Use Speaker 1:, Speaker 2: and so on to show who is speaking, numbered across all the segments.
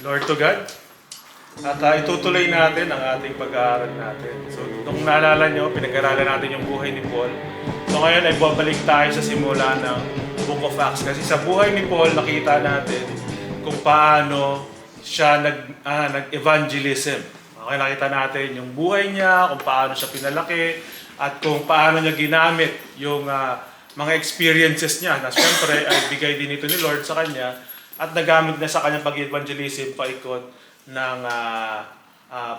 Speaker 1: Lord to God. At itutuloy natin ang ating pag-aaral natin. So, nung naalala nyo, pinag-aralan natin yung buhay ni Paul. So, ngayon ay babalik tayo sa simula ng Book of Acts. Kasi sa buhay ni Paul, nakita natin kung paano siya nag-evangelism. Okay, nakita natin yung buhay niya, kung paano siya pinalaki, at kung paano niya ginamit yung mga experiences niya na siyempre ay bigay din ito ni Lord sa kanya at nagamit na sa kanyang pag-evangelism paikot ng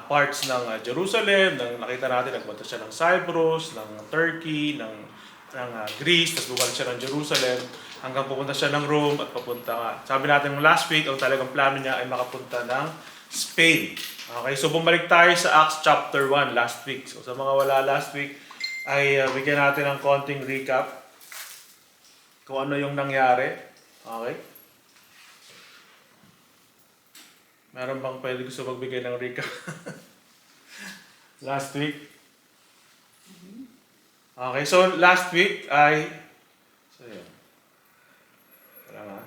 Speaker 1: parts ng Jerusalem. Nakita natin, nagpunta siya ng Cyprus, ng Turkey, ng Greece, tapos bumalik siya ng Jerusalem, hanggang pupunta siya ng Rome at papunta nga. Sabi natin last week, ang talagang plano niya ay makapunta ng Spain. Okay, so bumalik tayo sa Acts chapter 1 last week. So sa mga wala last week, ay bigyan natin ng konting recap kung ano yung nangyari. Okay? Meron bang pwede gusto magbigay ng recap? Last week? Okay, so last week ay... So, yun. Wala nga.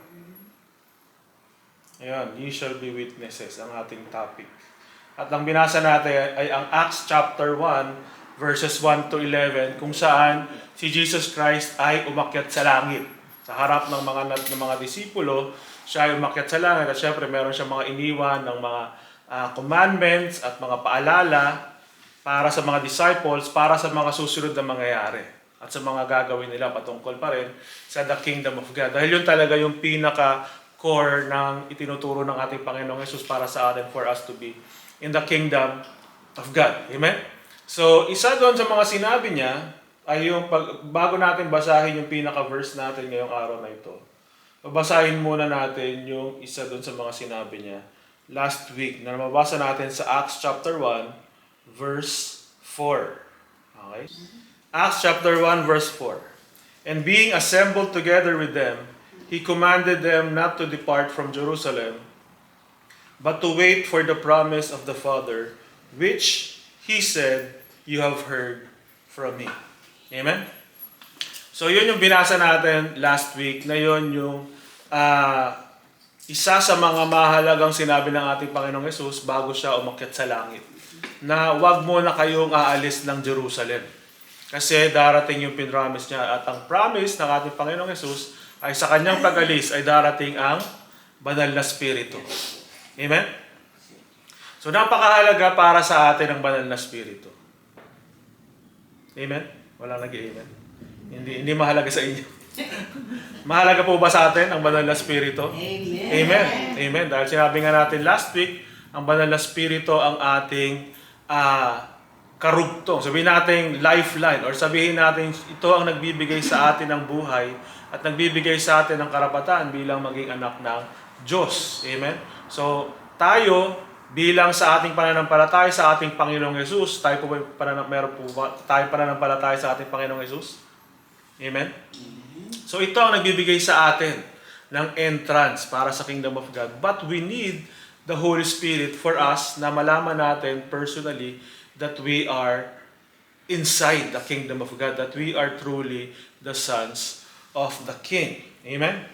Speaker 1: Ayan, you shall be witnesses, ang ating topic. At ang binasa natin ay ang Acts chapter 1, verses 1 to 11, kung saan si Jesus Christ ay umakyat sa langit. Sa harap ng mga disipulo, siya ay umakyat sa langit at syempre meron siya mga iniwan ng mga commandments at mga paalala para sa mga disciples, para sa mga susunod na mangyayari at sa mga gagawin nila patungkol pa rin sa the kingdom of God. Dahil yun talaga yung pinaka-core ng itinuturo ng ating Panginoong Jesus para sa atin, for us to be in the kingdom of God. Amen? So, isa doon sa mga sinabi niya ay yung bago natin basahin yung pinaka-verse natin ngayong araw na ito. Babasahin muna natin yung isa doon sa mga sinabi niya last week na mabasa natin sa Acts chapter 1 verse 4. Okay? Acts chapter 1 verse 4. And being assembled together with them, he commanded them not to depart from Jerusalem, but to wait for the promise of the Father, which he said, you have heard from me. Amen? So yun yung binasa natin last week, na yun yung isa sa mga mahalagang sinabi ng ating Panginoong Yesus bago siya umakyat sa langit. Na wag muna kayong aalis ng Jerusalem. Kasi darating yung pinromise niya. At ang promise ng ating Panginoong Yesus ay sa kanyang pag-alis ay darating ang banal na Espiritu. Amen? So napakahalaga para sa atin ang banal na Espiritu. Amen? Wala nag-amen. Hindi mahalaga sa inyo. Mahalaga po ba sa atin ang banal na Espiritu?
Speaker 2: Amen.
Speaker 1: Amen. Amen. Dahil sinabi nga natin last week, ang banal na Espiritu ang ating karugtong. Sabihin natin lifeline, or sabihin natin ito ang nagbibigay sa atin ng buhay at nagbibigay sa atin ng karapatan bilang maging anak ng Diyos. Amen. So tayo bilang sa ating pananampalataya sa ating Panginoong Yesus, tayo po meron po ba tayong pananampalataya sa ating Panginoong Yesus? Amen? So ito ang nagbibigay sa atin ng entrance para sa Kingdom of God. But we need the Holy Spirit for us na malaman natin personally that we are inside the Kingdom of God, that we are truly the sons of the King. Amen?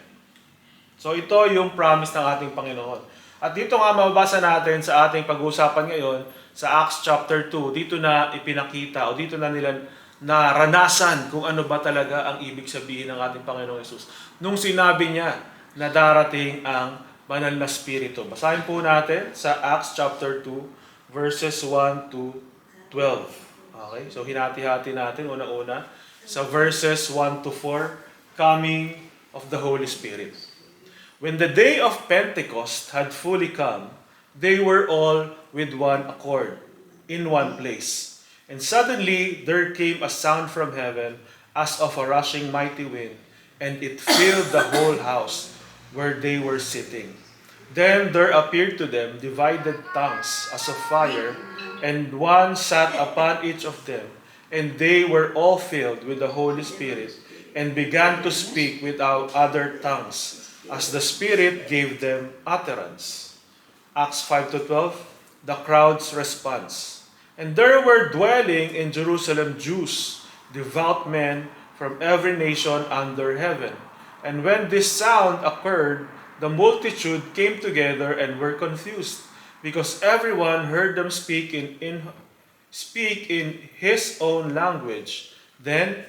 Speaker 1: So ito yung promise ng ating Panginoon. At dito nga mababasa natin sa ating pag-uusapan ngayon sa Acts chapter 2, dito na ipinakita o dito na nila naranasan kung ano ba talaga ang ibig sabihin ng ating Panginoong Yesus. Nung sinabi niya na darating ang banal na Espiritu. Basahin po natin sa Acts chapter 2 verses 1 to 12. Okay? So hinati-hati natin una-una sa verses 1 to 4, coming of the Holy Spirit. When the day of Pentecost had fully come, they were all with one accord, in one place. And suddenly there came a sound from heaven as of a rushing mighty wind, and it filled the whole house where they were sitting. Then there appeared to them divided tongues as of fire, and one sat upon each of them. And they were all filled with the Holy Spirit, and began to speak without other tongues, as the Spirit gave them utterance. Acts 5 to 12, the crowd's response. And there were dwelling in Jerusalem Jews, devout men from every nation under heaven. And when this sound occurred, the multitude came together and were confused, because everyone heard them speak in his own language. Then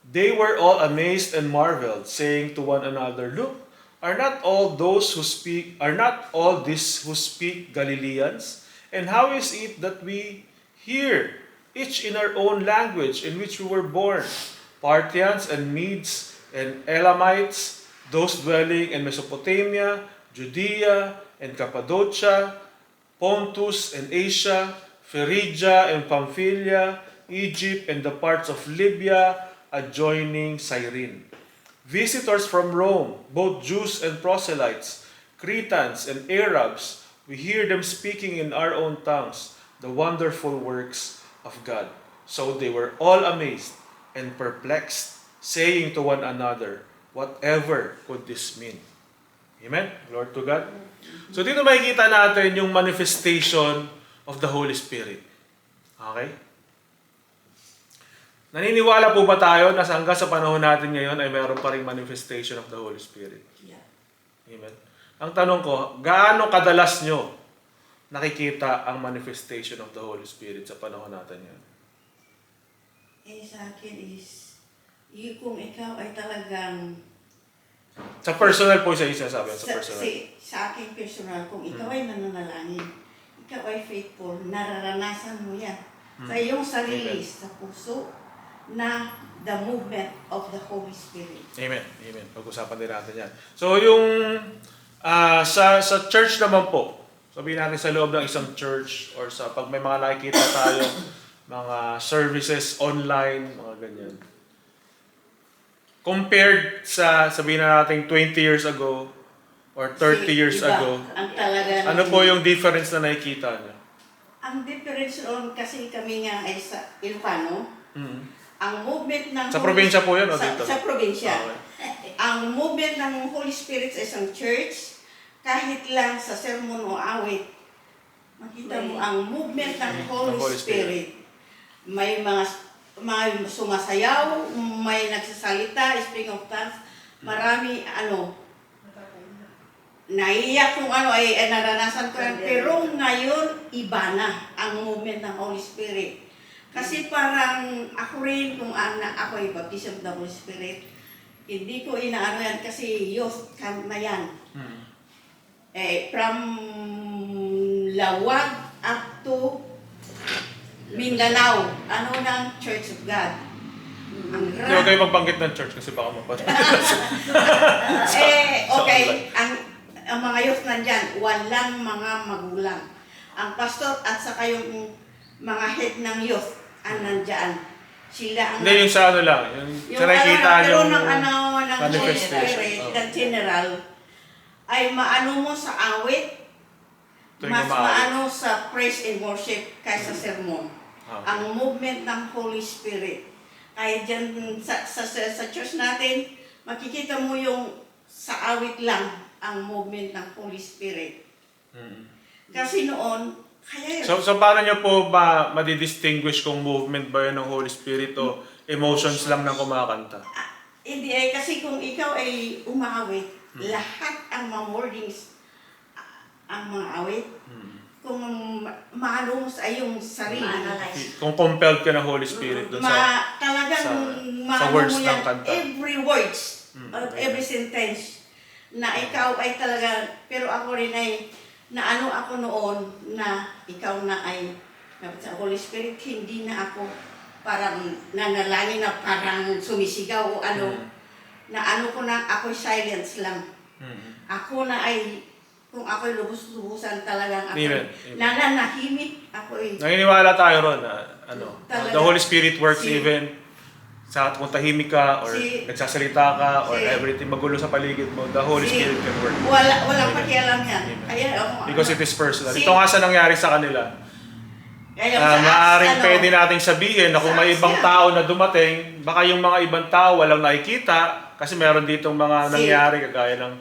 Speaker 1: they were all amazed and marveled, saying to one another, "Look, are not all these who speak Galileans? And how is it that we hear each in our own language in which we were born? Parthians and Medes and Elamites, those dwelling in Mesopotamia, Judea and Cappadocia, Pontus and Asia, Phrygia and Pamphylia, Egypt and the parts of Libya adjoining Cyrene. Visitors from Rome, both Jews and proselytes, Cretans and Arabs, we hear them speaking in our own tongues the wonderful works of God." So they were all amazed and perplexed, saying to one another, "Whatever could this mean?" Amen? Lord to God. So dito makikita natin yung manifestation of the Holy Spirit. Okay? Naniniwala po ba tayo na hanggang sa panahon natin ngayon ay mayroon pa ring manifestation of the Holy Spirit?
Speaker 2: Yeah.
Speaker 1: Amen. Ang tanong ko, gaano kadalas nyo nakikita ang manifestation of the Holy Spirit sa panahon natin ngayon?
Speaker 2: Sa akin is, kung ikaw ay talagang...
Speaker 1: Sa personal po siya sabi sa personal.
Speaker 2: Sa akin personal, kung ikaw ay nananalangin, ikaw ay faithful, nararanasan mo yan sa iyong sarili, sa puso, na the movement of the Holy Spirit.
Speaker 1: Amen. Amen. Pag-usapan din natin yan. So yung sa church naman po, sabihin natin sa loob ng isang church or sa pag may mga nakikita tayo, mga services online, mga ganyan. Compared sa sabihin natin 20 years ago or 30 years
Speaker 2: iba,
Speaker 1: ago,
Speaker 2: ang talaga
Speaker 1: ano po yung difference na nakikita niyo?
Speaker 2: Ang difference noon kasi kami nga ay sa Ilocano, ang movement ng
Speaker 1: Sa probinsya po yun o dito?
Speaker 2: Sa probinsya.
Speaker 1: Okay.
Speaker 2: Ang movement ng Holy Spirit sa isang church, kahit lang sa sermon o awit, makita mo ang movement ng Holy Spirit. May mga sumasayaw, may nagsasalita, speaking of tongues, marami naiiyak kung ay naranasan ko yan. Pero ngayon, iba na ang movement ng Holy Spirit. Kasi parang ako rin, kung ako ay baptism of the Holy Spirit, hindi ko inaano yan kasi youth camp na yan. From Lawag up to Mindanao, ng Church of God.
Speaker 1: Hindi ko kayo magbanggit ng church kasi baka mapatay.
Speaker 2: Okay, ang mga youth nandyan, walang mga magulang. Ang pastor at saka yung mga head ng youth ang nandyan. Sila ang...
Speaker 1: Hindi, yung sa ano lang. Yung sa nakikita
Speaker 2: pero
Speaker 1: yung
Speaker 2: ng
Speaker 1: manifestation.
Speaker 2: ng general, ay maano mo sa awit, mas maano sa praise and worship kaysa sermon. Ang movement ng Holy Spirit. Kaya dyan sa church natin, makikita mo yung sa awit lang ang movement ng Holy Spirit. Kasi noon,
Speaker 1: So paano nyo po ba madidistinguish kung movement ba yun ng Holy Spirit o emotions lang ng kumakanta?
Speaker 2: Hindi kasi kung ikaw ay umaawit, lahat ang mga wordings, ang mga awit, kung maano mo sa iyong sarili,
Speaker 1: Kung compelled ka ng Holy Spirit dun
Speaker 2: talagang
Speaker 1: sa words
Speaker 2: mo
Speaker 1: ng
Speaker 2: yan,
Speaker 1: kanta.
Speaker 2: every words, every sentence, na ikaw ay talaga, pero ako rin ay, na ako noon, na ikaw na ay, sa Holy Spirit, hindi na ako parang nanalangin na parang sumisigaw o na ko na, ako'y silence lang. Ako na ay, kung ako'y lubos-lubusan talagang ako, nananahimik, ako'y...
Speaker 1: Naniniwala tayo ron na
Speaker 2: Talaga.
Speaker 1: the Holy Spirit works even sa kung tahimik ka or nagsasalita ka or everything magulo sa paligid mo, the Holy Spirit can work.
Speaker 2: Walang pakialam yan. Kaya,
Speaker 1: Because it is personal. Ito nga sa nangyari sa kanila.
Speaker 2: Kaya
Speaker 1: Maaaring pwede nating sabihin na kung may ibang tao na dumating, baka yung mga ibang tao walang nakikita kasi meron ditong mga nangyari kagaya ng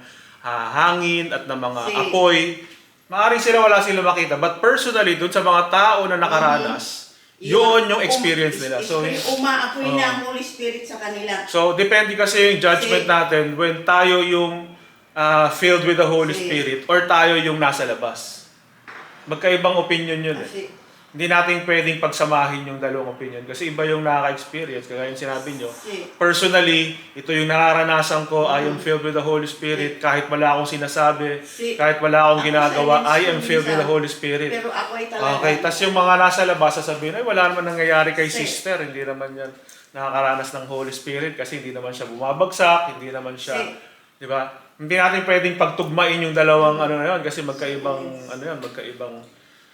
Speaker 1: hangin at ng mga apoy. Maaaring wala sila makita. But personally, dun sa mga tao na nakaranas, yun yung experience nila. So,
Speaker 2: umaapoy na ang Holy Spirit sa kanila.
Speaker 1: So, depende kasi yung judgment natin when tayo yung filled with the Holy
Speaker 2: Si-
Speaker 1: Spirit or tayo yung nasa labas. Magkaibang opinion yun eh.
Speaker 2: Kasi,
Speaker 1: Hindi natin pwedeng pagsamahin yung dalawang opinion kasi iba yung nakaka-experience. Kaya yung sinabi nyo,
Speaker 2: si-
Speaker 1: personally, ito yung nararanasan ko, I am filled with the Holy Spirit. Kahit wala akong sinasabi, kahit wala akong
Speaker 2: Ako
Speaker 1: ginagawa,
Speaker 2: sa
Speaker 1: I am filled with the
Speaker 2: minsan.
Speaker 1: Holy Spirit.
Speaker 2: pero ako ay talaga.
Speaker 1: Okay, tas yung mga nasa labas, sasabihin, ay wala naman nangyayari kay
Speaker 2: Si-
Speaker 1: sister, hindi naman yan nakakaranas ng Holy Spirit kasi hindi naman siya bumabagsak, hindi naman siya, di ba? Hindi natin pwedeng pagtugmain yung dalawang ano na yun kasi magkaibang, ano yun, magkaibang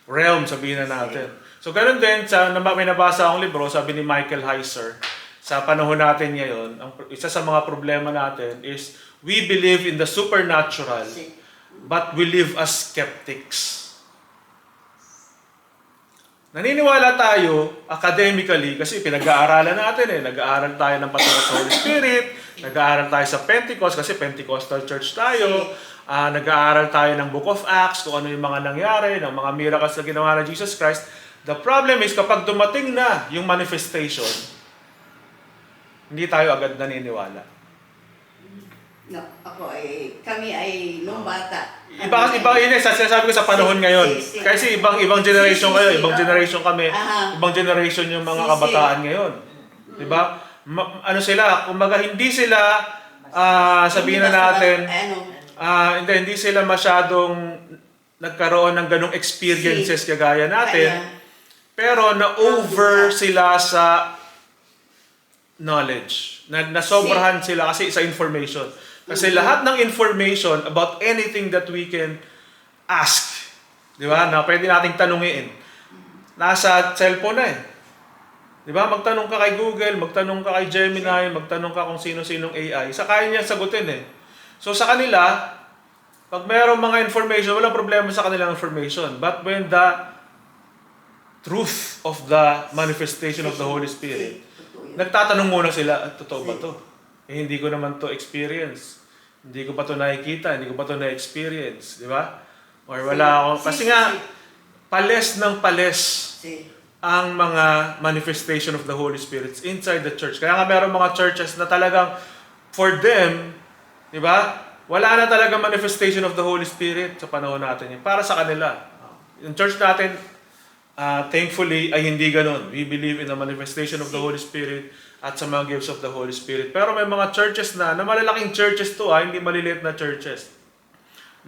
Speaker 1: realm, sabihin na natin. So, ganun din, may nabasa akong libro, sabi ni Michael Heiser, sa panahon natin ngayon, isa sa mga problema natin is, we believe in the supernatural,
Speaker 2: Si-
Speaker 1: but we live as skeptics. Naniniwala tayo academically kasi pinag-aaralan natin eh. Nag-aaral tayo ng patungkol sa Holy Spirit, nag-aaral tayo sa Pentecost kasi Pentecostal church tayo, nag-aaral tayo ng Book of Acts kung ano yung mga nangyari, ng mga miracles na ginawa ng Jesus Christ. The problem is kapag dumating na yung manifestation, hindi tayo agad naniniwala.
Speaker 2: No, kami ay nung bata.
Speaker 1: Iba yun eh, sinasabi ko sa panahon ngayon. Kasi ibang generation kayo, ibang generation kami, ibang generation yung mga kabataan ngayon. Di ba? Ano sila, kumbaga hindi sila, sabihin na natin, hindi sila masyadong nagkaroon ng ganong experiences kagaya natin, pero na-over sila sa knowledge. Nasobrahan sila kasi sa information. Kasi lahat ng information about anything that we can ask, di ba, na pwede nating tanungin, nasa cellphone na eh. Di ba? Magtanong ka kay Google, magtanong ka kay Gemini, magtanong ka kung sino-sinong AI. Sa kaya niya sagutin eh. So sa kanila, pag mayroong mga information, walang problema sa kanilang information. But when the truth of the manifestation of the Holy Spirit, nagtatanong muna sila, totoo ba to? Hindi ko naman to experience. Hindi ko pa to nakikita, hindi ko pa to na-experience. Di ba? Or wala akong, kasi nga, pales ng pales ang mga manifestation of the Holy Spirit inside the church. Kaya nga meron mga churches na talagang for them, di ba? Wala na talaga manifestation of the Holy Spirit sa panahon natin. Para sa kanila. Yung church natin, thankfully, ay hindi ganun. We believe in the manifestation of the Holy Spirit at sa mga gifts of the Holy Spirit. Pero may mga churches na malalaking churches to, hindi maliliit na churches.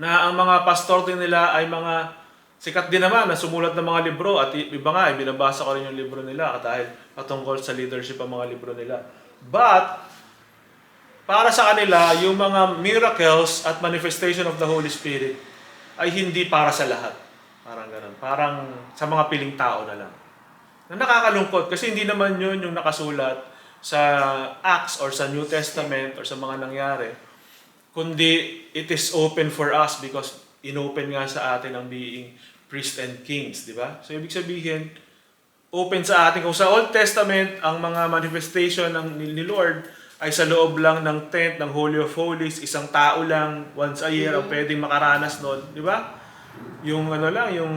Speaker 1: Na ang mga pastor din nila ay mga sikat din naman na sumulat ng mga libro at iba nga, binabasa ko rin yung libro nila dahil patungkol sa leadership ang mga libro nila. But, para sa kanila, yung mga miracles at manifestation of the Holy Spirit ay hindi para sa lahat. Parang ganun. Parang sa mga piling tao na lang. Na nakakalungkot kasi hindi naman yun yung nakasulat sa Acts or sa New Testament or sa mga nangyari. Kundi it is open for us because inopen nga sa atin ang being priest and kings, di ba? So ibig sabihin, open sa atin. Kung sa Old Testament, ang mga manifestation ni Lord ay sa loob lang ng tent, ng Holy of Holies, isang tao lang, once a year, ang pwedeng makaranas nun, di ba? Yung yung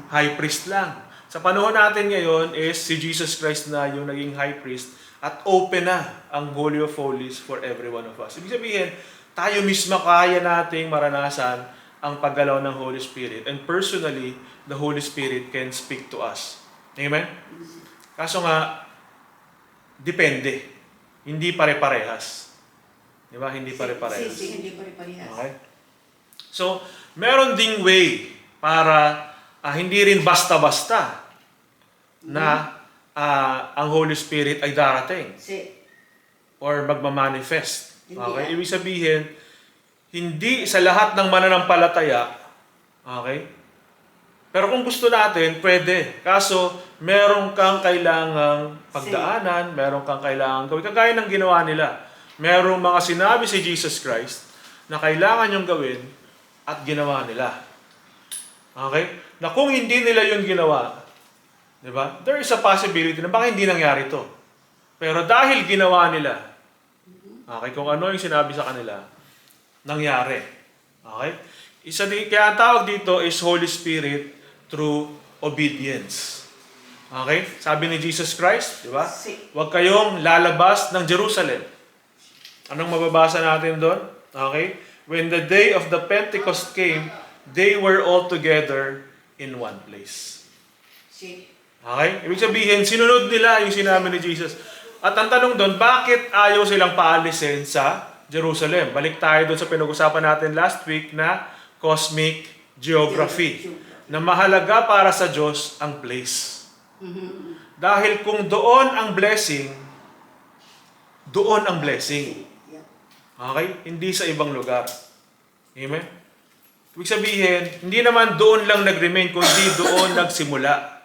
Speaker 1: high priest lang. Sa panahon natin ngayon is si Jesus Christ na yung naging high priest at open na ang Holy of Holies for every one of us. Ibig sabihin, tayo mismo kaya nating maranasan ang paggalaw ng Holy Spirit. And personally, the Holy Spirit can speak to us. Amen? Kaso nga, depende. Hindi pare-parehas. Di ba? Hindi pare-parehas.
Speaker 2: Hindi pare-parehas.
Speaker 1: Okay? So, meron ding way para hindi rin basta-basta na ang Holy Spirit ay darating or magmamanifest. Okay? Ibig sabihin, hindi sa lahat ng mananampalataya, okay? Pero kung gusto natin, pwede. Kaso, meron kang kailangang pagdaanan, meron kang kailangang gawin. Kagaya ng ginawa nila. Merong mga sinabi si Jesus Christ na kailangan yung gawin at ginawa nila. Okay? Na kung hindi nila yun ginawa, di ba? There is a possibility na baka hindi nangyari to. Pero dahil ginawa nila, okay, kung ano yung sinabi sa kanila, nangyari. Okay? Kaya ang tawag dito is Holy Spirit through obedience. Okay? Sabi ni Jesus Christ, di ba? Huwag kayong lalabas ng Jerusalem. Anong mababasa natin doon? Okay? when the day of the Pentecost came, they were all together in one place.
Speaker 2: See?
Speaker 1: Okay? Ibig sabihin, sinunod nila yung sinabi ni Jesus. At ang tanong doon, bakit ayaw silang paalisin sa Jerusalem? Balik tayo doon sa pinag-usapan natin last week na cosmic geography. Na mahalaga para sa Diyos ang place. Dahil kung doon ang blessing, doon ang blessing. Okay? Hindi sa ibang lugar. Amen? Ibig sabihin, hindi naman doon lang nag-remain, kundi doon nagsimula.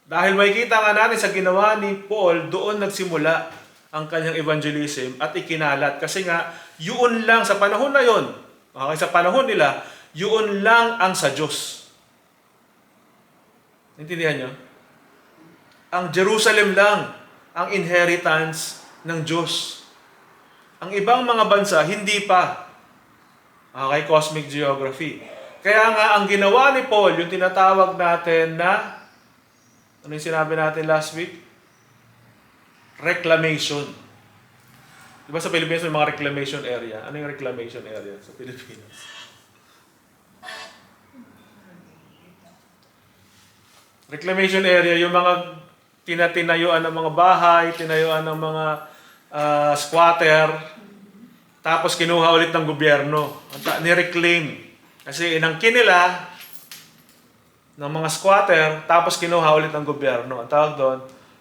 Speaker 1: Dahil makikita nga natin sa ginawa ni Paul, doon nagsimula ang kanyang evangelism at ikinalat. Kasi nga, yun lang sa panahon na yun, okay, sa panahon nila, yun lang ang sa Diyos. Intindihan nyo? Ang Jerusalem lang ang inheritance ng Diyos. Ang ibang mga bansa, hindi pa. Okay, cosmic geography. Kaya nga, ang ginawa ni Paul, yung tinatawag natin na, ano yung sinabi natin last week? Reclamation. Diba sa Pilipinas may mga reclamation area? Ano yung reclamation area sa Pilipinas? Reclamation area, yung mga tinayuan ng mga bahay, tinayuan ng mga squatter, tapos kinuha ulit ng gobyerno. Ni-reclaim. Kasi inangkin nila ng mga squatter, tapos kinuha ulit ng gobyerno. Ang tawag doon,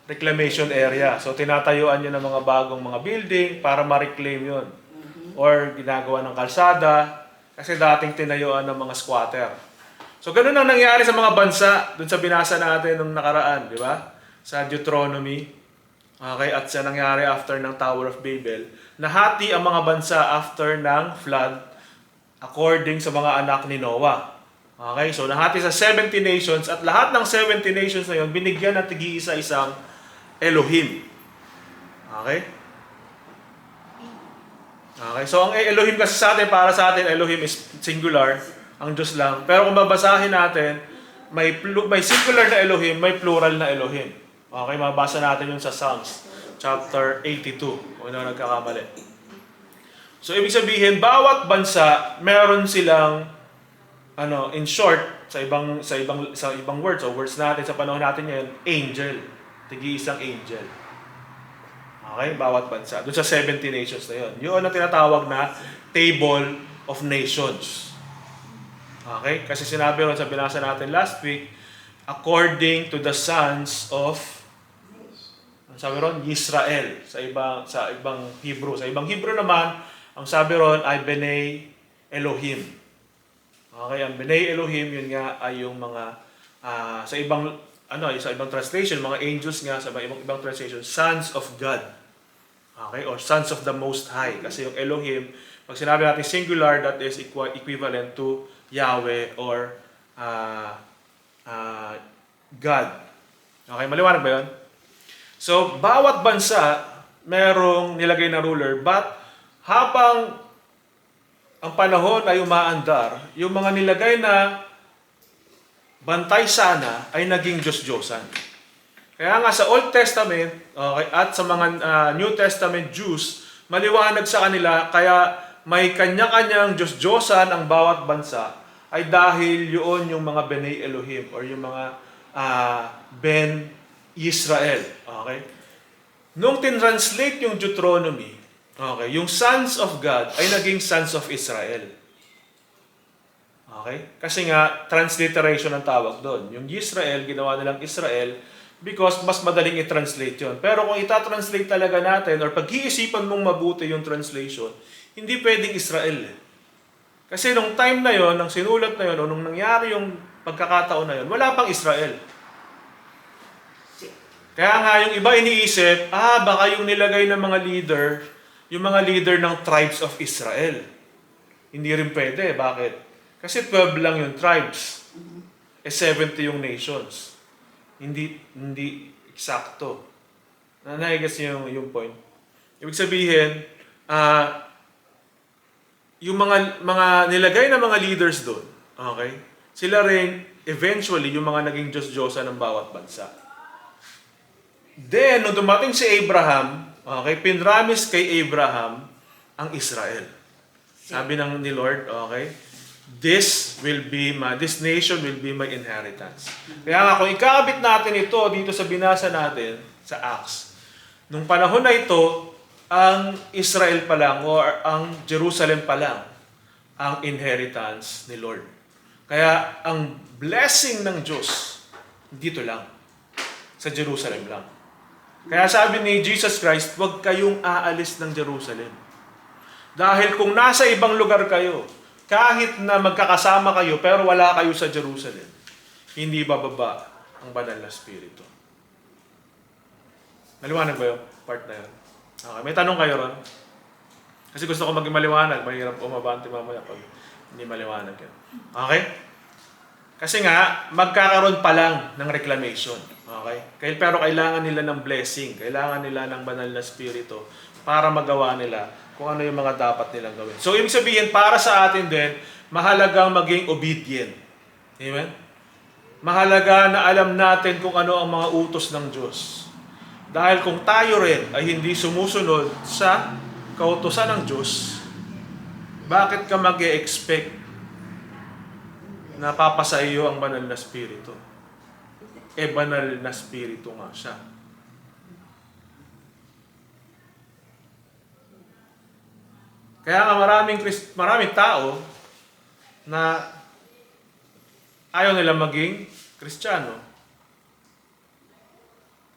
Speaker 1: reclamation area. So tinatayuan nyo ng mga bagong mga building para ma-reclaim yun. Or ginagawa ng kalsada, kasi dating tinayuan ng mga squatter. So ganun ang nangyari sa mga bansa, dun sa binasa natin nung nakaraan, di ba? Sa Deuteronomy. Okay, at sa nangyari after ng Tower of Babel, nahati ang mga bansa after ng flood according sa mga anak ni Noah. Okay, so nahati sa 70 nations at lahat ng 70 nations na yun, binigyan ng tig-isa-isang Elohim. Okay? Okay, so ang Elohim kasi sa atin, para sa atin, Elohim is singular, ang Diyos lang. Pero kung babasahin natin, may singular na Elohim, may plural na Elohim. Okay, mabasa natin yun sa Psalms, chapter 82, kung ano nagkakamali. So, ibig sabihin, bawat bansa, meron silang, in short, sa ibang words, o words natin, sa panahon natin ngayon, angel. Tigi-isang angel. Okay, bawat bansa. Doon sa 70 nations na yun. Yun ang tinatawag na Table of Nations. Okay, kasi sinabi ron sa binasa natin last week, according to the sons of, sabi ron, Israel, sa ibang Hebrew. Sa ibang Hebrew naman, ang sabi ron ay Bnei Elohim. Okay, ang Bnei Elohim, yun nga ay yung mga, sa ibang translation, mga angels nga, sa ibang translation, sons of God. Okay, or sons of the Most High. Kasi yung Elohim, pag sinabi natin singular, that is equivalent to Yahweh or God. Okay, maliwanag ba yun? So, bawat bansa merong nilagay na ruler, but habang ang panahon ay umaandar, yung mga nilagay na bantay sana ay naging Diyos-Diyosan. Kaya nga sa Old Testament, okay, at sa mga New Testament Jews, maliwanag sa kanila, kaya may kanya-kanyang Diyos-Diyosan ang bawat bansa, ay dahil yun yung mga Bnei Elohim or yung mga Ben Israel. Okay? Nung tinranslate yung Deuteronomy, okay, yung sons of God ay naging sons of Israel. Okay? Kasi nga, transliteration ang tawag doon. Yung Israel, ginawa nilang Israel because mas madaling i-translate yun. Pero kung ita-translate talaga natin or pag-iisipan mong mabuti yung translation, hindi pwedeng Israel. Kasi nung time na yon, nung sinulat na yon, o nung nangyari yung pagkakataon na yon, wala pang Israel. Kaya nga yung iba iniisip, baka yung nilagay ng mga leader, yung mga leader ng tribes of Israel. Hindi rin pwede. Bakit? Kasi 12 lang yung tribes. 70 yung nations. Hindi eksakto. Naigas yung point. Ibig sabihin, yung mga nilagay na mga leaders doon, okay? Sila rin, eventually, yung mga naging Diyos-Diyosan ng bawat bansa. Then, nung dumating si Abraham, okay, pinramis kay Abraham ang Israel. Sabi ng ni Lord, okay, this nation will be my inheritance. Kaya nga, kung ikakabit natin ito dito sa binasa natin, sa Acts, nung panahon na ito, ang Israel pa lang, o ang Jerusalem pa lang, ang inheritance ni Lord. Kaya, ang blessing ng Diyos, dito lang, sa Jerusalem lang. Kaya sabi ni Jesus Christ, huwag kayong aalis ng Jerusalem. Dahil kung nasa ibang lugar kayo, kahit na magkakasama kayo, pero wala kayo sa Jerusalem, hindi bababa ang banal na Espiritu. Maliwanag ba yung part na yun? Okay, may tanong kayo ron? Kasi gusto ko maging maliwanag, mahirap umabante mamaya pag hindi maliwanag yun. Okay? Kasi nga, magkakaroon pa lang ng reclamation. Okay? Pero kailangan nila ng blessing, kailangan nila ng banal na Espiritu para magawa nila kung ano yung mga dapat nilang gawin. So, ibig sabihin, para sa atin din, mahalagang maging obedient. Amen? Mahalaga na alam natin kung ano ang mga utos ng Diyos. Dahil kung tayo rin ay hindi sumusunod sa kautusan ng Diyos, bakit ka mag-e-expect na papasa iyo ang banal na Espiritu? Banal na Espiritu nga siya. Kaya nga maraming tao na ayaw nila maging Kristiyano.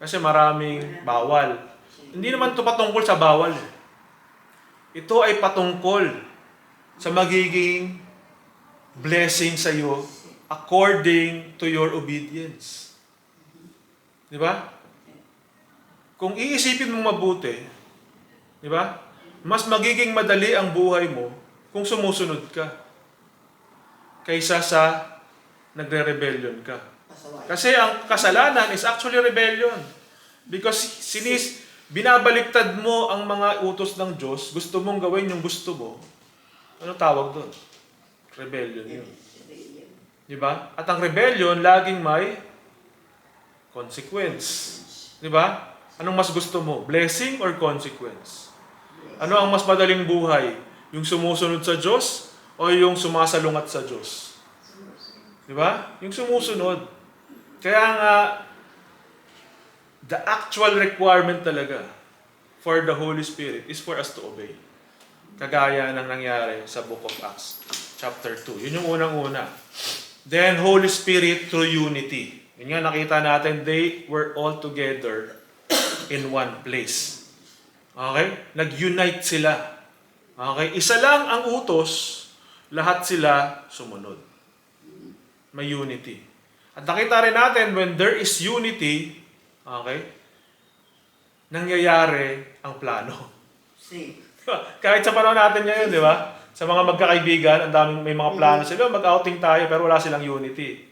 Speaker 1: Kasi maraming bawal. Hindi naman ito patungkol sa bawal. Ito ay patungkol sa magiging blessing sa iyo according to your obedience. Di ba? Kung iisipin mong mabuti, di ba? Mas magiging madali ang buhay mo kung sumusunod ka kaysa sa nagre-rebellion ka. Kasi ang kasalanan is actually rebellion. Because binabaliktad mo ang mga utos ng Diyos, gusto mong gawin yung gusto mo. Ano tawag doon? Rebellion yun. Diba? At ang rebellion, laging may consequence. Diba? Anong mas gusto mo? Blessing or consequence? Ano ang mas madaling buhay? Yung sumusunod sa Diyos o yung sumasalungat sa Diyos? Diba? Yung sumusunod. Kaya nga, the actual requirement talaga for the Holy Spirit is for us to obey. Kagaya ng nangyari sa Book of Acts, chapter 2. Yun yung unang-una. Then, Holy Spirit through unity. Yun nga, nakita natin, they were all together in one place. Okay? Nag-unite sila. Okay? Isa lang ang utos, lahat sila sumunod. May unity. At nakita rin natin, when there is unity, okay, nangyayari ang plano. Kahit sa panahon natin ngayon, di ba? Sa mga magkakaibigan, may mga plano sila, mag-outing tayo, pero wala silang unity.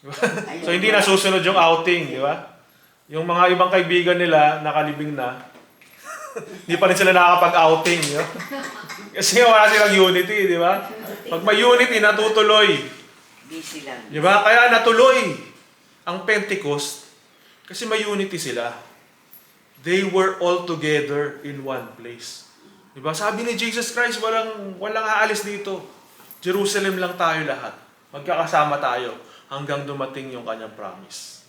Speaker 1: Diba? So, hindi nasusunod yung outing, di ba? Yung mga ibang kaibigan nila, nakalibing na, hindi pa rin sila nakakapag-outing, di ba? Kasi wala silang unity, di ba? Pag may unity, natutuloy. Di ba? Kaya natuloy ang Pentecost kasi may unity sila. They were all together in one place. Di ba? Sabi ni Jesus Christ, walang aalis dito. Jerusalem lang tayo lahat. Magkakasama tayo hanggang dumating yung kanyang promise.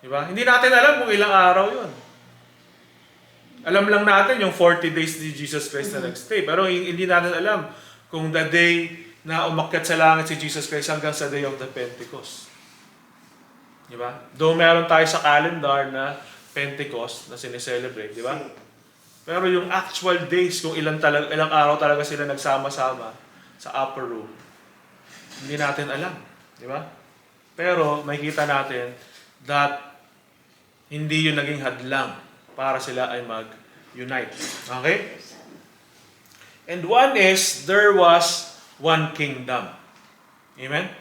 Speaker 1: Di ba? Hindi natin alam kung ilang araw yun. Alam lang natin yung 40 days ni Jesus Christ na nag-stay. Pero hindi natin alam kung the day na umakyat sa langit si Jesus Christ hanggang sa day of the Pentecost. Di ba? Though meron tayo sa calendar na Pentecost na sineselebrate, di ba? Pero yung actual days, kung ilang araw talaga sila nagsama-sama sa upper room, hindi natin alam. Di ba? Pero makikita natin that hindi yun naging hadlang para sila ay mag-unite. Okay? And one is, there was one kingdom. Amen?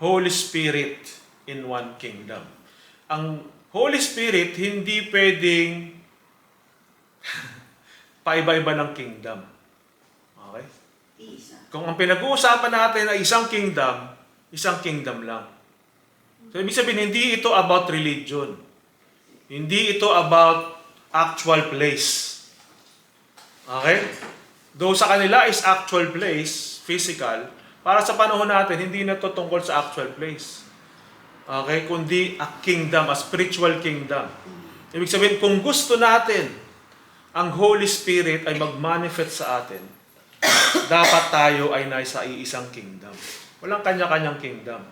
Speaker 1: Holy Spirit in one kingdom. Ang Holy Spirit, hindi pwedeng paiba-iba ng kingdom. Okay? Kung ang pinag-uusapan natin ay isang kingdom lang. So, ibig sabihin, hindi ito about religion. Hindi ito about actual place. Okay? Though sa kanila is actual place, physical, para sa panahon natin, hindi na to tungkol sa actual place. Okay? Kundi a kingdom, a spiritual kingdom. Ibig sabihin, kung gusto natin ang Holy Spirit ay mag-manifest sa atin, dapat tayo ay nasa iisang kingdom. Walang kanya-kanyang kingdom.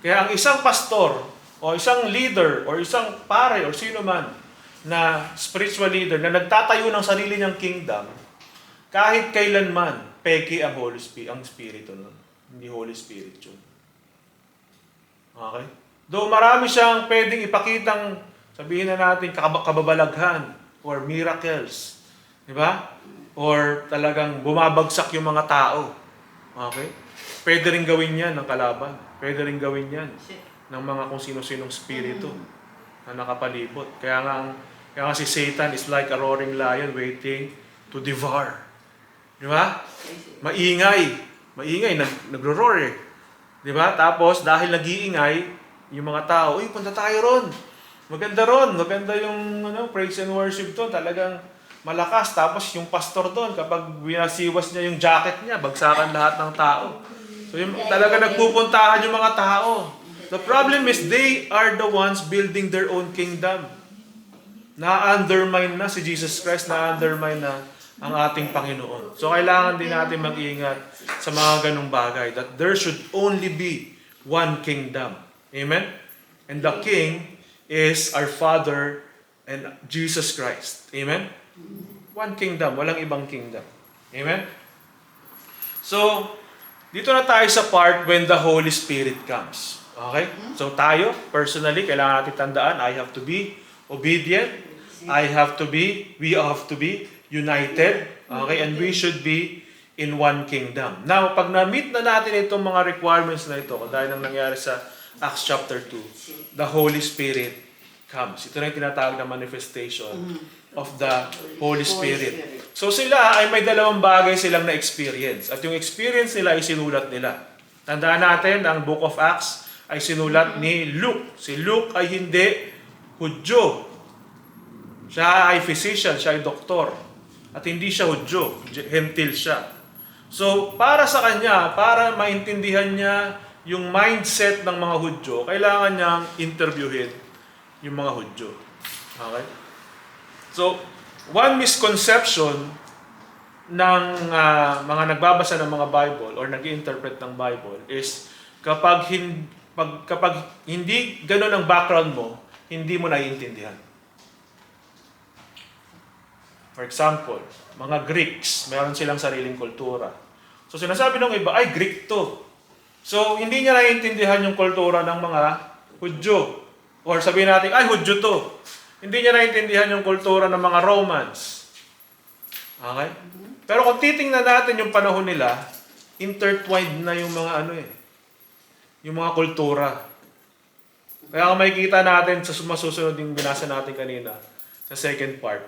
Speaker 1: Kaya ang isang pastor, o isang leader, o isang pare, o sino man, na spiritual leader, na nagtatayo ng sarili niyang kingdom, kahit kailanman, peke ang Holy Spirit, ang Spirito nun. Hindi Holy Spirit yun. Okay? Though marami siyang pwedeng ipakitang, sabihin na natin, kababalaghan, or miracles. Di ba? Or talagang bumabagsak yung mga tao. Okay? Pwede rin gawin yan ng kalaban. Pwede rin gawin yan ng mga kung sino-sinong spirito na nakapalibot. Kaya nga si Satan is like a roaring lion waiting to devour. Di ba? Maingay. Maingay, nagro-roar eh. Di ba? Tapos, dahil nag-iingay, yung mga tao, uy, punta tayo ron. Maganda ron. Maganda yung praise and worship to. Talagang malakas. Tapos, yung pastor doon, kapag binasiwas niya yung jacket niya, bagsakan lahat ng tao. So, talaga nagpupuntahan yung mga tao. The problem is, they are the ones building their own kingdom. Na-undermine na si Jesus Christ, na-undermine na ang ating Panginoon. So, kailangan din natin mag-iingat sa mga ganong bagay, that there should only be one kingdom. Amen? And the King is our Father and Jesus Christ. Amen? One kingdom, walang ibang kingdom. Amen? So, dito na tayo sa part when the Holy Spirit comes. Okay? So, tayo, personally, kailangan natin tandaan, I have to be obedient. We have to be united. Okay? And we should be in one kingdom. Now, pag na-meet na natin itong mga requirements na ito, dahil nang nangyari sa Acts chapter 2, the Holy Spirit comes. Ito na yung tinatawag na manifestation of the Holy Spirit. So sila ay may dalawang bagay silang na-experience. At yung experience nila ay sinulat nila. Tandaan natin, ang Book of Acts ay sinulat ni Luke. Si Luke ay hindi Hudyo. Siya ay physician, siya ay doktor. At hindi siya Hudyo, Gentil siya. So, para sa kanya, para maintindihan niya yung mindset ng mga Hudyo, kailangan niyang interviewin yung mga Hudyo. Okay? So, one misconception ng mga nagbabasa ng mga Bible or nag-interpret ng Bible is kapag hindi ganun ang background mo, hindi mo naiintindihan. For example, mga Greeks, meron silang sariling kultura. So sinasabi ng iba, ay Greek to. So hindi niya naiintindihan yung kultura ng mga Hudyo. Or sabihin natin, ay Hudyo to. Hindi niya naiintindihan yung kultura ng mga Romans. Okay? Pero kung titingnan natin yung panahon nila, intertwined na yung mga yung mga kultura. Kaya kung makikita natin sa masusunod yung binasa natin kanina, sa second part,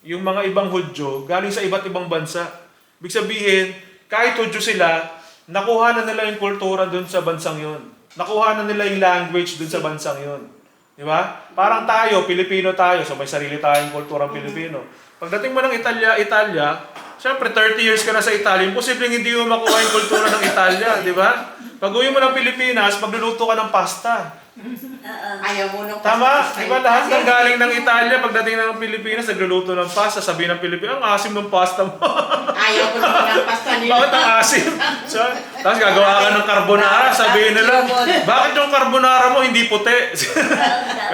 Speaker 1: yung mga ibang Hudyo, galing sa iba't ibang bansa. Ibig sabihin, kahit Hudyo sila, nakuha na nila yung kultura dun sa bansang yun. Nakuha na nila yung language dun sa bansang yun. Di ba? Parang tayo, Pilipino tayo, so may sarili tayong kulturang Pilipino. Pagdating mo ng Italia, syempre 30 years ka na sa Italia, imposibleng hindi mo makuha yung kultura ng Italia, di ba? Pag-uwi mo ng Pilipinas, magluluto ka ng pasta.
Speaker 2: Ayaw mo nung
Speaker 1: Tama, di ba lahat ng galing ng Italia, pagdating ng Pilipinas, nagluluto ng pasta, sabihin ng Pilipinas, ang asim ng pasta mo.
Speaker 2: Ayaw mo nung ng pasta nila.
Speaker 1: Bakit ang asim? So, tapos gagawa ka ng carbonara, sabihin nila, bakit yung carbonara mo hindi puti?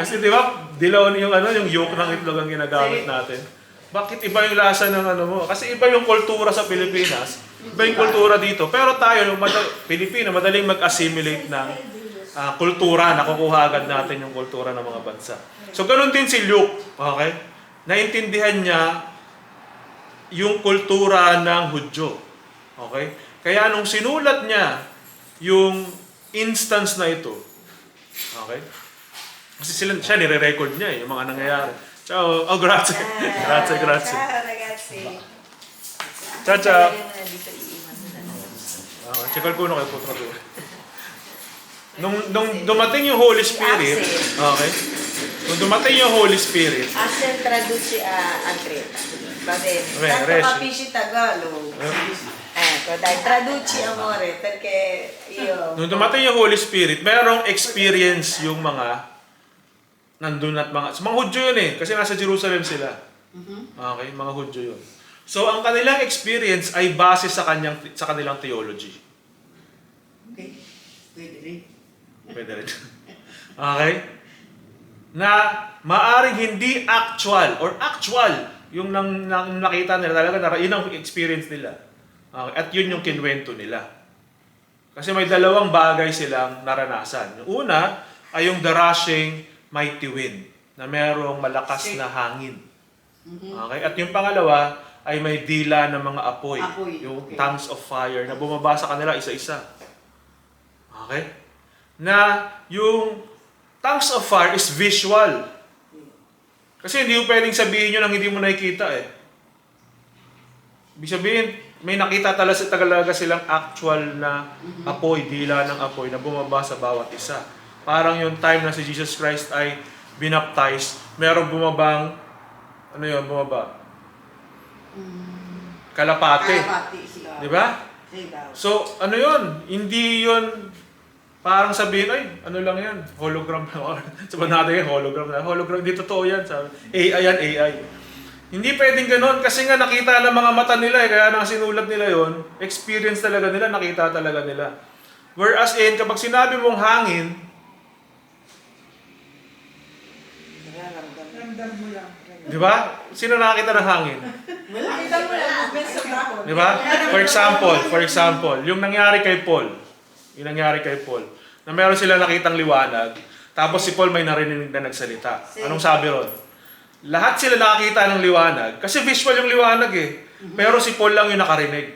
Speaker 1: Kasi di ba, dilaw yung yolk ng itlog ang ginagamit natin. Bakit iba yung lasa ng mo? Kasi iba yung kultura sa Pilipinas, iba yung kultura dito. Pero tayo, Pilipino, madaling mag-assimilate ng kultura, nakukuha agad natin yung kultura ng mga bansa. So, ganun din si Luke, okay? Naintindihan niya yung kultura ng Hudyo. Okay? Kaya nung sinulat niya yung instance na ito, okay? Kasi siya nire-record niya yung mga nangyayari. Ciao. Oh, grazie. Grazie.
Speaker 3: Ciao, ragazzi.
Speaker 1: Ciao.
Speaker 3: Dito iiwan na.
Speaker 1: C'è qualcuno che può tradurre. Nung dumating yung Holy Spirit, okay? Nung dumating yung Holy Spirit,
Speaker 3: Axel traduce a Andrea. Va bene.
Speaker 1: Bene,
Speaker 3: Tanto
Speaker 1: Resci.
Speaker 3: capisci Tagalog. Ecco, dai, traduci amore, perché io...
Speaker 1: Nung dumating yung Holy Spirit, merong experience yung mga nandun at mga Hudyo yun eh, kasi nasa Jerusalem sila. Okay, mga Hudyo yun. So, ang kanilang experience ay base sa kanilang theology.
Speaker 2: Okay. Pwede rin.
Speaker 1: Pwede rin. Okay? Na maaring hindi actual yung nakita nila talaga, yun ang experience nila. Okay? At yun yung kinwento nila. Kasi may dalawang bagay silang naranasan. Yung una ay yung the rushing mighty wind, na merong malakas na hangin. Okay? At yung pangalawa ay may dila ng mga apoy, yung
Speaker 2: okay.
Speaker 1: tongues of fire na bumaba sa kanila isa-isa. Okay? Na yung tongues of fire is visual. Kasi hindi mo pwedeng sabihin yun ang hindi mo nakikita eh. Ibig sabihin, may nakita talaga silang actual na apoy, dila ng apoy na bumaba sa bawat isa. Parang yung time na si Jesus Christ ay binaptize, merong bumabang, ano yun, bumaba? Kalapate.
Speaker 2: Sigaw.
Speaker 1: Di ba?
Speaker 2: Sigaw.
Speaker 1: So, ano yun? Hindi yun parang sabihin, ay, ano lang yan, hologram lang. Sabi natin yan, hologram lang. Hologram, hindi totoo yan. Sabi, AI yan, AI. Hindi pwedeng ganun kasi nga nakita ng mga mata nila eh, kaya nang sinulat nila yon, experience talaga nila, nakita talaga nila. Whereas kapag sinabi mong hangin,
Speaker 3: Ramdam mo lang.
Speaker 1: di ba? Sino nakakita ng hangin?
Speaker 3: Ramdam mo lang, movement sa dahon.
Speaker 1: Di ba? For example, yung nangyari kay Paul, na meron sila nakitang liwanag, tapos si Paul may narinig na nagsalita. Anong sabi ron? Lahat sila nakakita ng liwanag, kasi visual yung liwanag eh. Pero si Paul lang yung nakarinig.